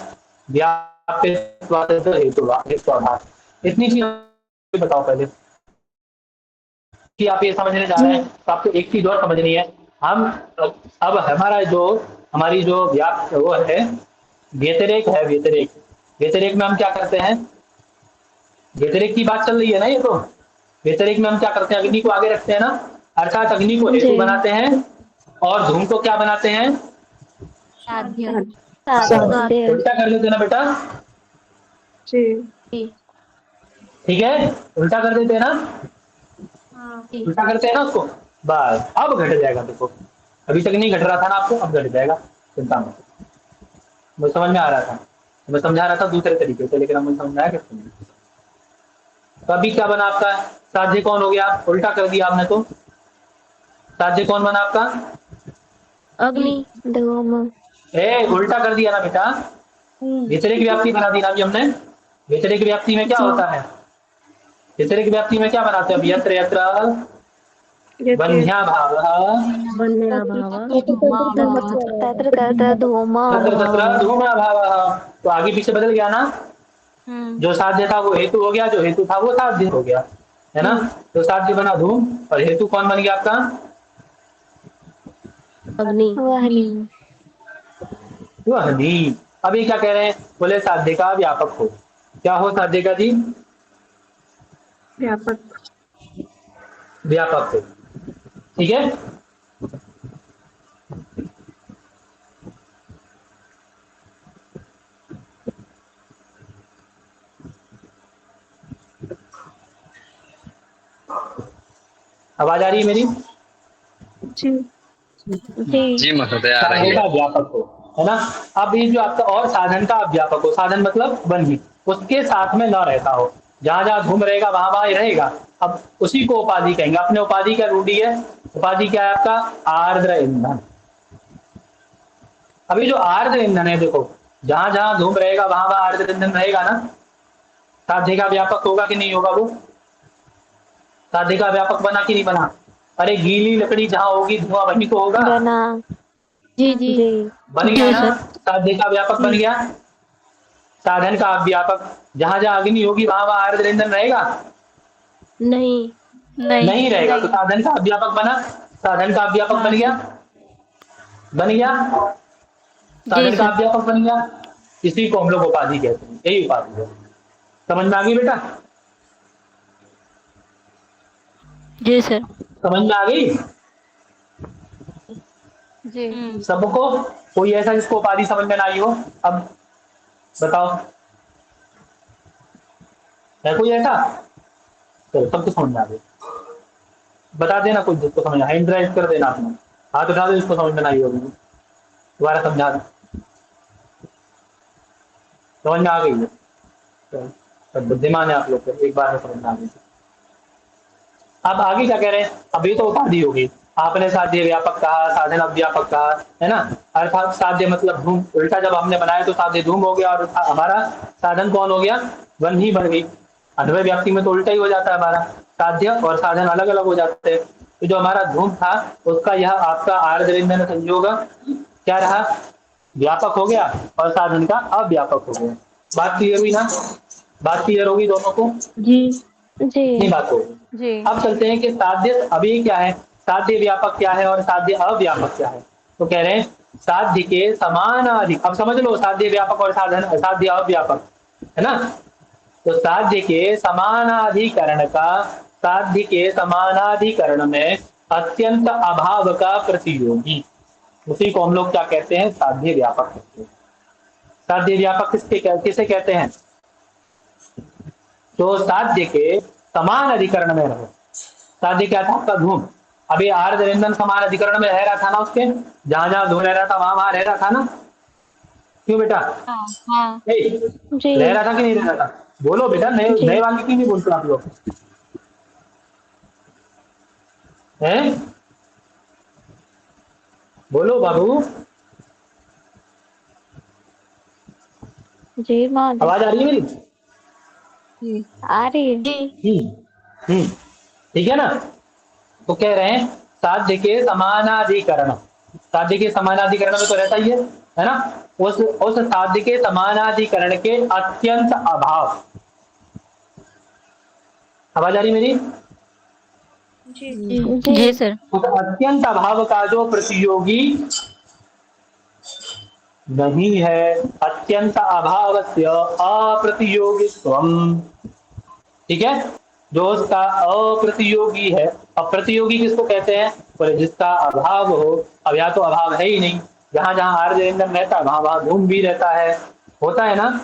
इतनी चीज बताओ पहले कि आप ये समझने जा रहे हैं, तो आपको एक चीज और समझनी है। हम अब हमारा जो, हमारी जो व्याप्त वो है, व्यतिरेक है, व्यतिरेक, व्यतिरेक में हम क्या करते हैं? व्यतिरेक की बात चल रही है ना ये तो। व्यतिरेक में हम क्या करते हैं? अग्नि को आगे रखते हैं ना, अर्थात अग्नि को हेतु बनाते हैं और धूम को क्या बनाते हैं? साध्य। उल्टा कर देते ना बेटा, ठीक है, उल्टा कर देते हैं ना, उल्टा करते हैं ना उसको, बस अब घट जाएगा। देखो अभी तक नहीं घट रहा था ना आपको, अब घट जाएगा, चिंता मत। मुझे समझ में आ रहा था, मैं समझा रहा था दूसरे तरीके से, लेकिन अब मुझे समझ में आया कि नहीं। तो अभी क्या बना आपका? साध्य कौन हो गया? उल्टा कर दिया आपने तो। साध्य कौन बना आपका? अग्नि। धूम। उल्टा कर दिया ना बेटा, व्यतिरेक व्याप्ति बना दी ना अभी हमने। व्यतिरेक व्याप्ति में क्या होता है? व्यतिरेक व्याप्ति में क्या बनाते हैं? अब यत्र यत्र बन्ध्या भावः तत्र तत्र धूम। तत्र तत्र धूम्र भावः, तो आगे पीछे बदल गया ना। जो साध्य था वो हेतु हो गया, जो हेतु था वो साध्य हो गया, है ना। तो साध्य बना धूम, और हेतु कौन बन गया आपका? वहनी। वहनी। अभी क्या कह रहे हैं? बोले साध्य का व्यापक हो। क्या हो साध्य का जी? व्यापक हो, ठीक है। आवाज आ रही है मेरी? जी महोदय आ रही साधन है। का व्यापक हो, है ना। अब ये जो आपका और साधन का व्यापक हो, साधन मतलब बंधी, उसके साथ में न रहता हो, जहां जहां घूम रहेगा वहां वहां रहेगा। अब उसी को उपाधि कहेंगे। अपने उपाधि क्या रूढ़ी है? उपाधि क्या है आपका? आर्द्र ईंधन। अभी जो आर्द्र ईंधन है, देखो जहां जहां धूम रहेगा वहां वहां आर्द्र ईंधन रहेगा ना। साध्य का व्यापक होगा कि नहीं होगा? वो साध्य का व्यापक बना कि नहीं बना? अरे गीली लकड़ी जहां होगी धुआं वहीं तो होगा। बना। जी जी जी बन गया जी ना, सर। साध्य का व्यापक बन गया, साधन का व्यापक। जहां जहां अग्नि होगी वहां वहां आर्द्र ईंधन रहेगा, नहीं नहीं नहीं रहेगा। तो नहीं। साधन का व्यापक बना, साधन का व्यापक हाँ बन गया, बन गया, जी साधन का सर। व्यापक बन गया। इसी को हम लोग उपाधि कहते हैं, यही उपाधि है। समझ में आ गई बेटा? जी सर। समझ में आ गई जी। सबको? कोई ऐसा जिसको उपाधि समझ में ना आई हो? अब बताओ, है कोई ऐसा? तो सबको समझ में आ गई? बता देना कोई जिसको समझ, हैंड राइज कर देना अपना, हाथ उठा दो जिसको समझ में ना आई होगी, दोबारा समझा दो। समझ में आ गई है? तो बुद्धिमान है आप लोग, तो एक बार में समझ में आ गई। अब आगे क्या कह रहे हैं? अब ये तो उपाधि होगी। आपने साध्य व्यापक कहा, साधन अव्यापक कहा, है ना? अर्थात साध्य मतलब धूम, उल्टा जब हमने बनाया तो साध्य धूम हो गया और हमारा साधन कौन हो गया? वन ही बन गई। अन्वय व्याप्ति में तो उल्टा ही हो जाता है, हमारा साध्य और साधन अलग अलग हो जाते हैं। तो जो हमारा धूम था उसका यह आपका आर्द्र ईंधन संयोग क्या रहा? व्यापक हो गया, और साधन का अव्यापक हो गया। बात क्लियर हुई ना? बात क्लियर होगी दोनों को? जी इतनी जी बात होगी। जी। अब चलते हैं कि साध्य अभी क्या है, साध्य व्यापक क्या है और साध्य अव्यापक क्या है। तो कह रहे हैं साध्य के समानाधिक, अब समझ लो साध्य व्यापक और साधन साध्य अव्यापक, है ना? तो साध्य के समानाधिकरण का, साध्य के समानाधिकरण में अत्यंत अभाव का प्रतियोगी, उसी को हम लोग क्या कहते हैं? साध्य व्यापक कहते हैं। साध्य व्यापक किसे कहते हैं? तो साध्य के समान अधिकरण में रहो। साध्य क्या था आपका? धूम। अभी आर्द्र ईंधन समान अधिकरण में रह रहा था ना, उसके जहां जहां धूम रह रहा था वहां वहां रह रहा था ना? क्यों बेटा? हाँ हाँ। ए, जी रह रहा था कि नहीं रह रहा था? बोलो बेटा, नए जी नए वाले क्यों नहीं बोलते आप लोग? हैं? बोलो बाबू, जी माधव आवाज आ रही है मेरी? आ रही है। जी हम्म, ठीक है ना? तो कह रहे हैं साध्य के समानाधिकरण, साध्य के समानाधिकरण में तो रहता ही है ना? उस साध्य के समानाधिकरण के अत्यंत अभाव, आवाज आ रही मेरी? जी जी जी सर। उस अत्यंत अभाव का जो प्रतियोगी नहीं है, अत्यंत अभावस्य अप्रतियोगित्वम, ठीक है? जो उसका अप्रतियोगी है। अप्रतियोगी किसको कहते हैं? बोले जिसका अभाव हो। अब या तो अभाव है ही नहीं, जहां जहां आर्द्र ईंधन रहता है वहां वहां धूम भी रहता है, होता है ना?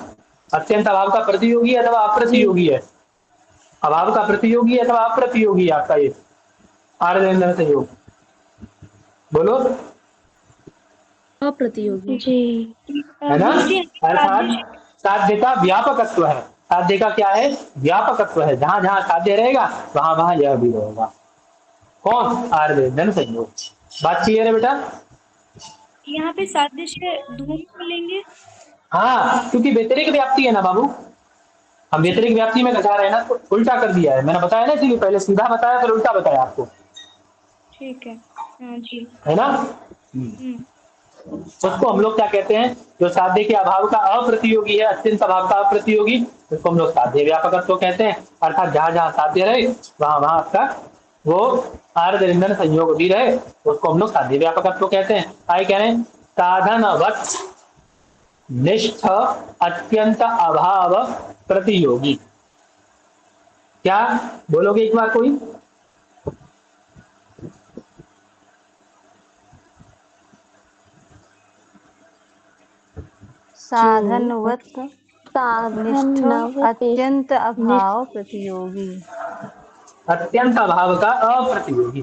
अत्यंत अभाव का प्रतियोगी है अथवा अप्रतियोगी है? अभाव का प्रतियोगी है अथवा अप्रतियोगी है आपका ये आर्द्र ईंधन संयोग? बोलो, अप्रतियोगी। जी है ना? अर्थात साध्य का व्यापकत्व है। साध्य का क्या है? व्यापकत्व है। जहां जहां साध्य रहेगा वहां वहां यह भी रहेगा। कौन? आर्द्र ईंधन संयोग। बात क्लियर है बेटा? यहाँ पे साध्य से धूम को लेंगे। हाँ, क्योंकि व्यतिरिक्त व्याप्ति है ना बाबू, हम व्यतिरिक्त व्याप्ति में घटा रहे हैं ना, तो उल्टा कर दिया है। मैंने बताया ना, इसलिए पहले सीधा बताया फिर उल्टा बताया आपको, ठीक है। हाँ जी। है ना? उसको हम लोग क्या कहते हैं? जो साध्य के अभाव का अप्रतियोगी है, अत्यंत अभाव का अप्रतियोगी, उसको हम लोग साध्य व्यापकत्व कहते हैं। अर्थात जहां जहां साध्य रहे वहां वहां आपका वो आर्द्र ईंधन संयोग भी रहे, उसको हम लोग साध्य व्यापकत्व कहते हैं। आगे कह रहे हैं साधनवत् निष्ठ अत्यंत अभाव प्रतियोगी। क्या बोलोगे एक बार कोई? साधनवत साधन निष्ठ नव अत्यंत अभाव प्रतियोगी। अत्यंत अभाव का अप्रतियोगी,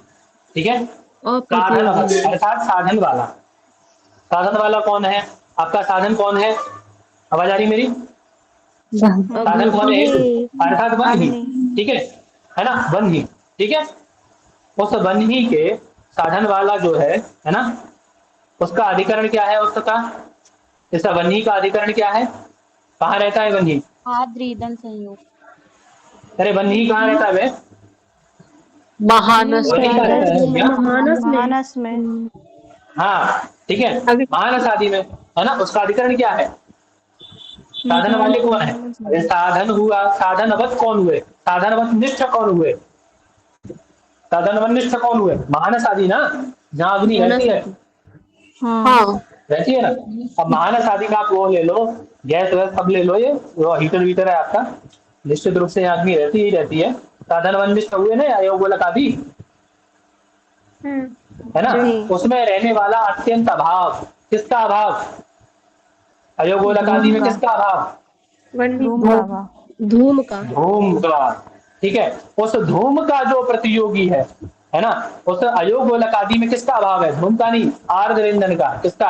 ठीक है? साधनवत् अप्रतियोगी। अर्थात साधन वाला। साधन वाला कौन है? आपका साधन कौन है? आवाज आ रही मेरी? साधन कौन है? जी अर्थात वन ही, अग्नि। ठीक है ना? वन ही, ठीक है? उस वन ही के साधन वाला जो है ना, उसका अधिकरण क्या है? उसका इस वन ही का अधिकरण क्या है? कहाँ रहता है वन ही? आर्द्र ईंधन संयोग। अरे वन ही कहाँ रहता है वे? महानस वन ही कहाँ रहता है भैया? मानस में। मानस में। हाँ, ठीक है, मानस आदि में, है ना, उसका अधिकरण क्या है? साधन वाले कौन है? अरे साधन हुआ, साधनवत कौन हुए? साधनवत निष्ठ कौन हुए? साधनवत निष्ठ कौन हुए? मानस आदि ना, जहाँ अग्नि रहती है, हाँ रहती है ना। अब मानस आदि का आप वो ले लो, गैस वैस सब ले लो, ये जो हीटर वीटर है आपका, निश्चित रूप से यहाँ अग्नि रहती ही रहती है। साधनवन निष्ठ हुए ना अयोगोलक आदि, है ना, उसमें रहने वाला अत्यंत अभाव, किसका अभाव? अयोगोलक आदि में किसका अभाव? धूम का भाव। धूम का। धूम का। ठीक है, उस धूम का जो प्रतियोगी है ना, उस अयोगोलक आदि में किसका अभाव है? धूम का नहीं, आर्द्र ईंधन का। किसका?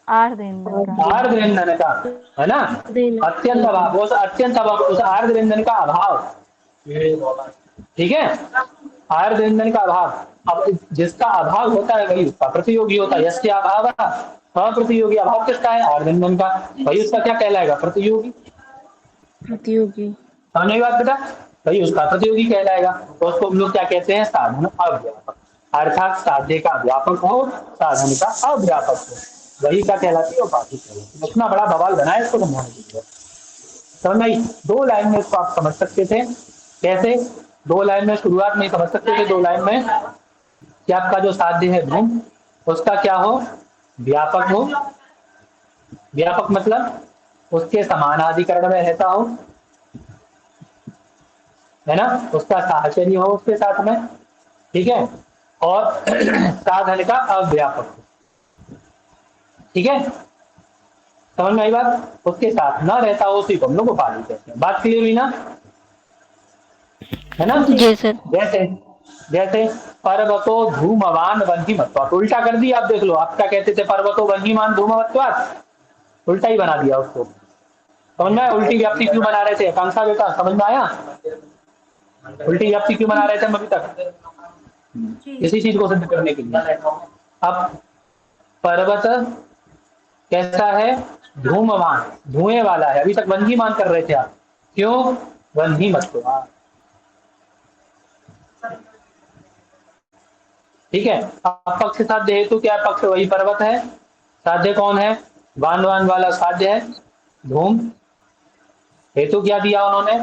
आर्द्र ईंधन का। आर्द्र ईंधन का, है ना, अत्यंत अभाव, उस अत्यंत अभाव, उस आर्द्र ईंधन का अभाव। ठीक है, आर्द्र ईंधन का अभाव। अब जिसका अभाव होता है वही उसका प्रतियोगी होता है। यस्य अभाव अप्रतियोगी, अभाव किसका है? आर्द्र ईंधन का, वही उसका क्या कहलाएगा? प्रतियोगी। प्रतियोगी। समझ में बात बेटा? वही उसका प्रतियोगी कहलाएगा। तो उसको हम लोग क्या कहते हैं? साधन अव्यापक, अर्थात साध्य का व्यापक हो, साधन का अव्यापक हो, वही क्या कहलाती है? उपाधि कहलाती है। इतना बड़ा बवाल बना है इसको समझाने के लिए। समझ में? 2 लाइन में इसको आप समझ सकते थे। कैसे? 2 लाइन में शुरुआत में समझ सकते थे। 2 लाइन में कि आपका जो साध्य है धूम, उसका क्या हो? व्यापक हो। व्यापक मतलब उसके समानाधिकरण में रहता हो, है ना, उसका साहचर्य हो उसके साथ में। ठीक है, और साधन का अव्यापक। ठीक है, समझ में आई बात? उसके साथ ना रहता हो उसी को हम लोग उपाधि कहते हैं। बात क्लियर हुई ना? है ना? जी सर। जैसे जैसे पर्वतो धूमवान वह्निमत्वात्, उल्टा कर दिया। आप देख लो, आप क्या कहते थे? पर्वतो वह्निमान धूमवत्वात्, उल्टा ही बना दिया उसको। समझ में आया? उल्टी व्याप्ति क्यों बना रहे थे? आकांक्षा बेटा समझ में आया? उल्टी व्याप्ति क्यों बना रहे थे हम अभी तक? इसी चीज को सिद्ध करने के लिए। अब पर्वत कैसा है? धूमवान, धुएं वाला है। अभी तक वह्निमान कर रहे थे आप, क्यों? वह्निमत्वात्। ठीक है, अब पक्ष साध्य हेतु क्या? पक्ष वही पर्वत है, साध्य कौन है? वान वान वाला साध्य है धूम। हेतु क्या दिया उन्होंने?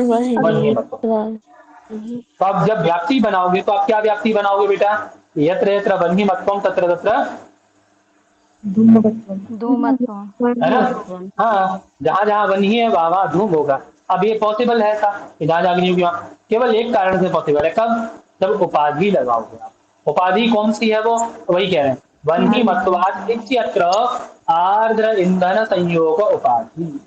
वह्निमत्व। तो आप जब व्याप्ति बनाओगे तो आप क्या व्याप्ति बनाओगे बेटा? यत्र यत्र वह्निमत्वम तत्र तत्र धूमत्वम, है ना। हाँ, जहां जहां वह्नि है वहां वहां धूम होगा। अब ये पॉसिबल है ऐसा कि जहां अग्नि होगी वहां? केवल एक कारण से पॉसिबल है। कब? जब उपाधि लगाओगे आप। उपाधि कौन सी है वो? वही कह रहे हैं, वह्निमत्वात् इत्यत्र आर्द्र ईंधन संयोग उपाधि।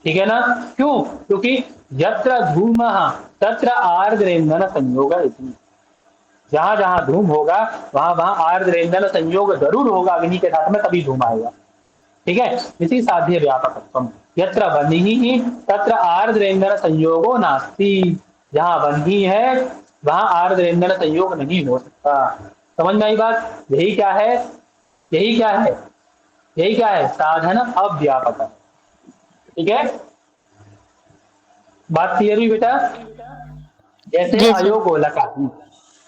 ठीक है ना? क्यों? क्योंकि यत्र धूमः तत्र आर्द्र ईंधन संयोग इति। जहां जहां धूम होगा वहां वहां आर्द्र ईंधन संयोग जरूर होगा अग्नि के साथ में, तभी धूम आएगा। ठीक है, इसी साध्य व्यापकत्वम। यत्र वह्निः तत्र आर्द्र ईंधन संयोगो नास्ति। जहां वह्नि है वहां आर्द्र ईंधन संयोग नहीं हो सकता। समझ में आई बात? यही क्या है? यही क्या है? यही क्या है? साधन अव्यापक। ठीक है, बात क्लियर हुई बेटा? जैसे अयोगोलक आदि,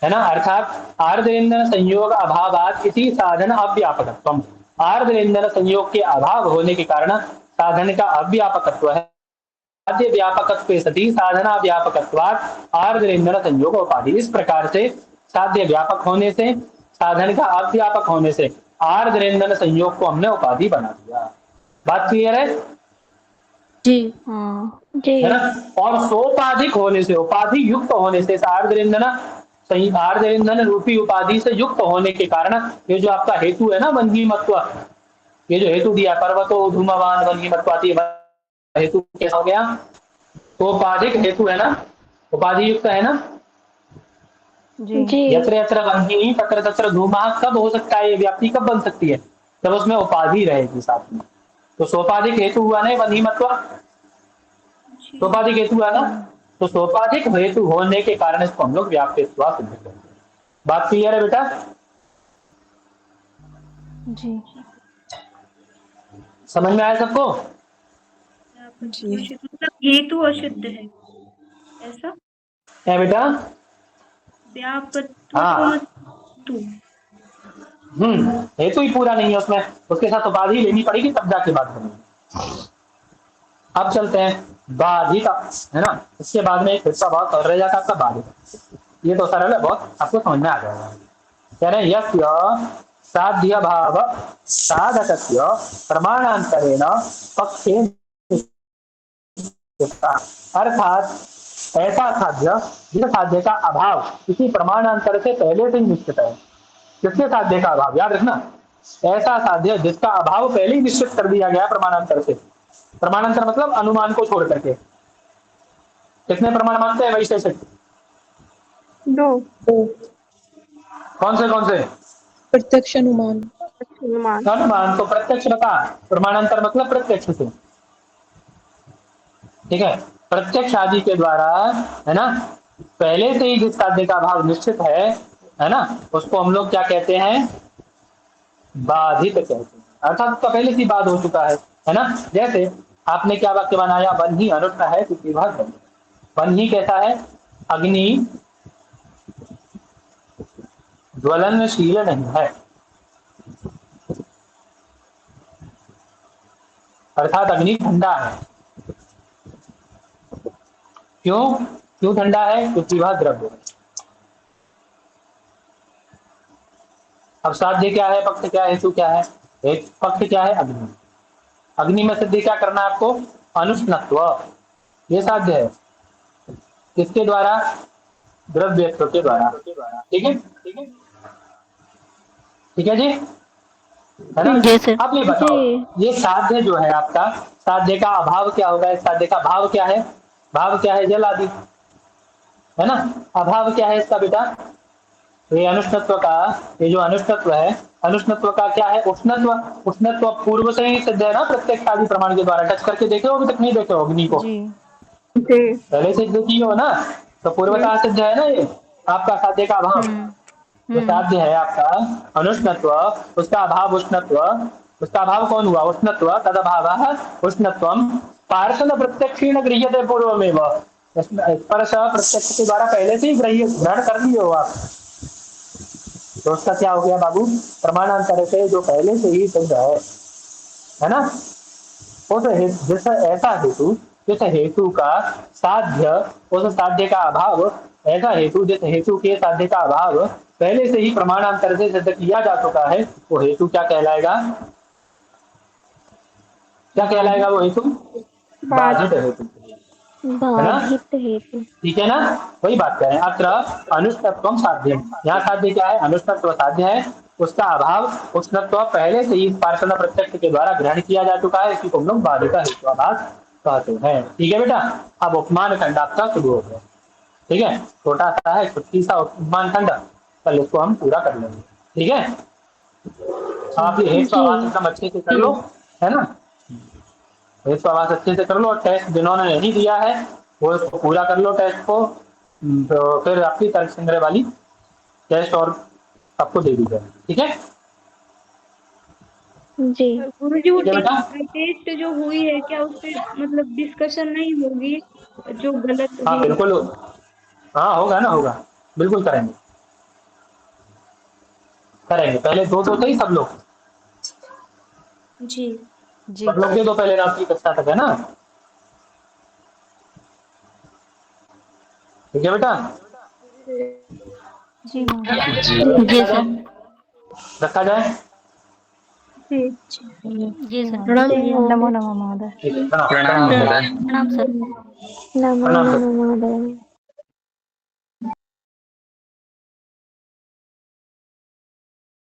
है ना, अर्थात आर्द्र ईंधन संयोग अभावात् इति साधन अव्यापकत्वम। आर्द्र ईंधन संयोग के अभाव होने के कारण साधन का अव्यापकत्व है। साध्य व्यापकत्व सति साधना व्यापकत्वात् आर्द्र ईंधन संयोग उपाधि। इस प्रकार से साध्य व्यापक होने से, साधन का अव्यापक होने से आर्द्र ईंधन संयोग को हमने उपाधि बना दिया। बात क्लियर है? जी। है ना? और सोपाधिक होने से, उपाधि युक्त होने से, आर्द्र ईंधन रूपी उपाधि से युक्त होने के कारण ये जो आपका हेतु है ना वह्निमत्व, ये जो हेतु दिया पर्वतो धूमवान वह्निमत्वात्, हेतु कैसा हो गया? सोपाधिक हेतु है ना, उपाधि युक्त है ना। यत्र यत्र वह्निः तत्र तत्र धूमः कब हो सकता है? ये व्याप्ति कब बन सकती है? जब उसमें उपाधि रहेगी साथ में। तो सोपाधिक हेतु हुआ ना वह्निमत्व, सोपाधिक हेतु है ना। तो सोपाधिक हेतु होने के कारण इसको हम लोग व्याप्तित्व सिद्ध करते हैं। बात क्लियर है बेटा? जी। समझ में आया सबको? मतलब हेतु अशुद्ध है ऐसा है बेटा? व्यापत्व हाँ हेतु ही पूरा नहीं है उसमें, उसके साथ उपाधि लेनी पड़ेगी तब जाके बात बनेगी। अब चलते हैं बाधिका, है ना, इसके बाद में एक हिस्सा बहुत और रह जाता है आपका बाधिका। ये तो सरल है बहुत, आपको समझ में आ जाएगा। कह रहे हैं यस्य साध्य भाव साधकस्य प्रमाणांतरेण पक्षे, अर्थात ऐसा साध्य जिस साध्य का अभाव किसी प्रमाणांतर से पहले से ही निश्चित है। किसके साध्य का अभाव, याद रखना, ऐसा साध्य जिसका अभाव पहले ही निश्चित कर दिया गया प्रमाणांतर से। प्रमाणांतर मतलब अनुमान को छोड़ करके। कितने प्रमाण मानते हैं वैशेषिक? दो। कौन से? प्रत्यक्ष अनुमान। अनुमान तो प्रत्यक्ष बता, प्रमाणांतर मतलब प्रत्यक्ष से, ठीक है। प्रत्यक्ष आदि के द्वारा, है ना, पहले से ही जिस साध्य का अभाव निश्चित है ना, उसको हम लोग क्या कहते हैं, बाधित कहते हैं। अर्थात उसका पहले से बाध हो चुका है ना। जैसे आपने क्या वाक्य बनाया, वन ही अनुष्ठ है किसी भाग। वन ही कैसा है, अग्नि ज्वलनशील नहीं है, अर्थात अग्नि ठंडा है। क्यों ठंडा है, क्योंकि वह द्रव्य है। अब साध्य क्या है, पक्ष क्या है, हेतु क्या है। एक पक्ष क्या है, अग्नि। अग्नि में सिद्धि क्या करना है आपको, अनुष्णत्व, ये साध्य है। किसके द्वारा, द्रव्यत्व के द्वारा, ठीक है जी, है ना। आप ये बताओ, ये साध्य जो है आपका, साध्य का अभाव क्या होगा, इस साध्य का भाव क्या है, भाव क्या है, जल आदि, है ना। अभाव क्या है इसका बेटा, ये अनुष्णत्व का, ये जो अनुष्णत्व है, अनुष्णत्व का क्या है, उष्णत्व। उष्णत्व पूर्व से ही सिद्ध है ना, प्रत्यक्ष आदि प्रमाण के द्वारा। टच करके देखे हो, अभी तक नहीं देखे हो अग्नि को, पहले से देखी हो ना, तो पूर्वता सिद्ध है ना ये आपका साध्य का अभाव। जो साध्य है आपका अनुष्णत्व, उसका अभाव उष्णत्व, उसका अभाव कौन हुआ, उष्णत्व, तद अभाव उष्णत्वम पार्षद प्रत्यक्षेण गृह्यते पूर्वमेव। स्पर्श प्रत्यक्ष के द्वारा पहले से ही ग्रहण कर लिए हो आप, तो उसका क्या हो गया बाबू, प्रमाणांतर से जो पहले से ही सिद्ध है ना। जैसा ऐसा हेतु, जिस हेतु का साध्य, उस साध्य का अभाव, ऐसा हेतु जिस हेतु के साध्य का अभाव पहले से ही प्रमाणांतर से सिद्ध किया जा चुका है, वो हेतु क्या कहलाएगा, क्या कहलाएगा वो हेतु, बाधित हेतु, बाधित हेतु, ठीक है ना। वही बात करें, अत्र अनुष्णत्वम साध्य, यहाँ साध्य क्या है, अनुष्णत्व साध्य है, उसका अभाव उष्णत्व पहले से ही पार्षद प्रत्यक्ष के द्वारा ग्रहण किया जा चुका है, इसी को हम लोग बाधित हेतुभास कहते हैं, ठीक है बेटा। अब उपमान खंड आपका शुरू हो गया, ठीक है, छोटा सा है, छुट्टी सा उपमान खंड, कल इसको हम पूरा कर लेंगे, ठीक है। आप ये हेतुभास एकदम अच्छे से कर लो, है ना, हेतुभास अच्छे से कर लो। टेस्ट जिन्होंने नहीं दिया है वो इसको पूरा कर लो टेस्ट को, तो फिर आपकी तर्क संग्रह वाली टेस्ट और आपको दे दी जाए, ठीक है जी। गुरुजी वो टेस्ट जो हुई है, क्या उस पे मतलब डिस्कशन नहीं होगी, जो गलत? हाँ बिल्कुल, हाँ होगा ना, होगा, बिल्कुल करेंगे। पहले दो तो सही सब लोग, जी सब लोग के तो पहले रात की कक्षा तक है ना, ठीक है बेटा। जी जी सर। रखा जाए, जी सर। प्रणाम। नमो नमः महोदय। प्रणाम नमो नमः महोदय।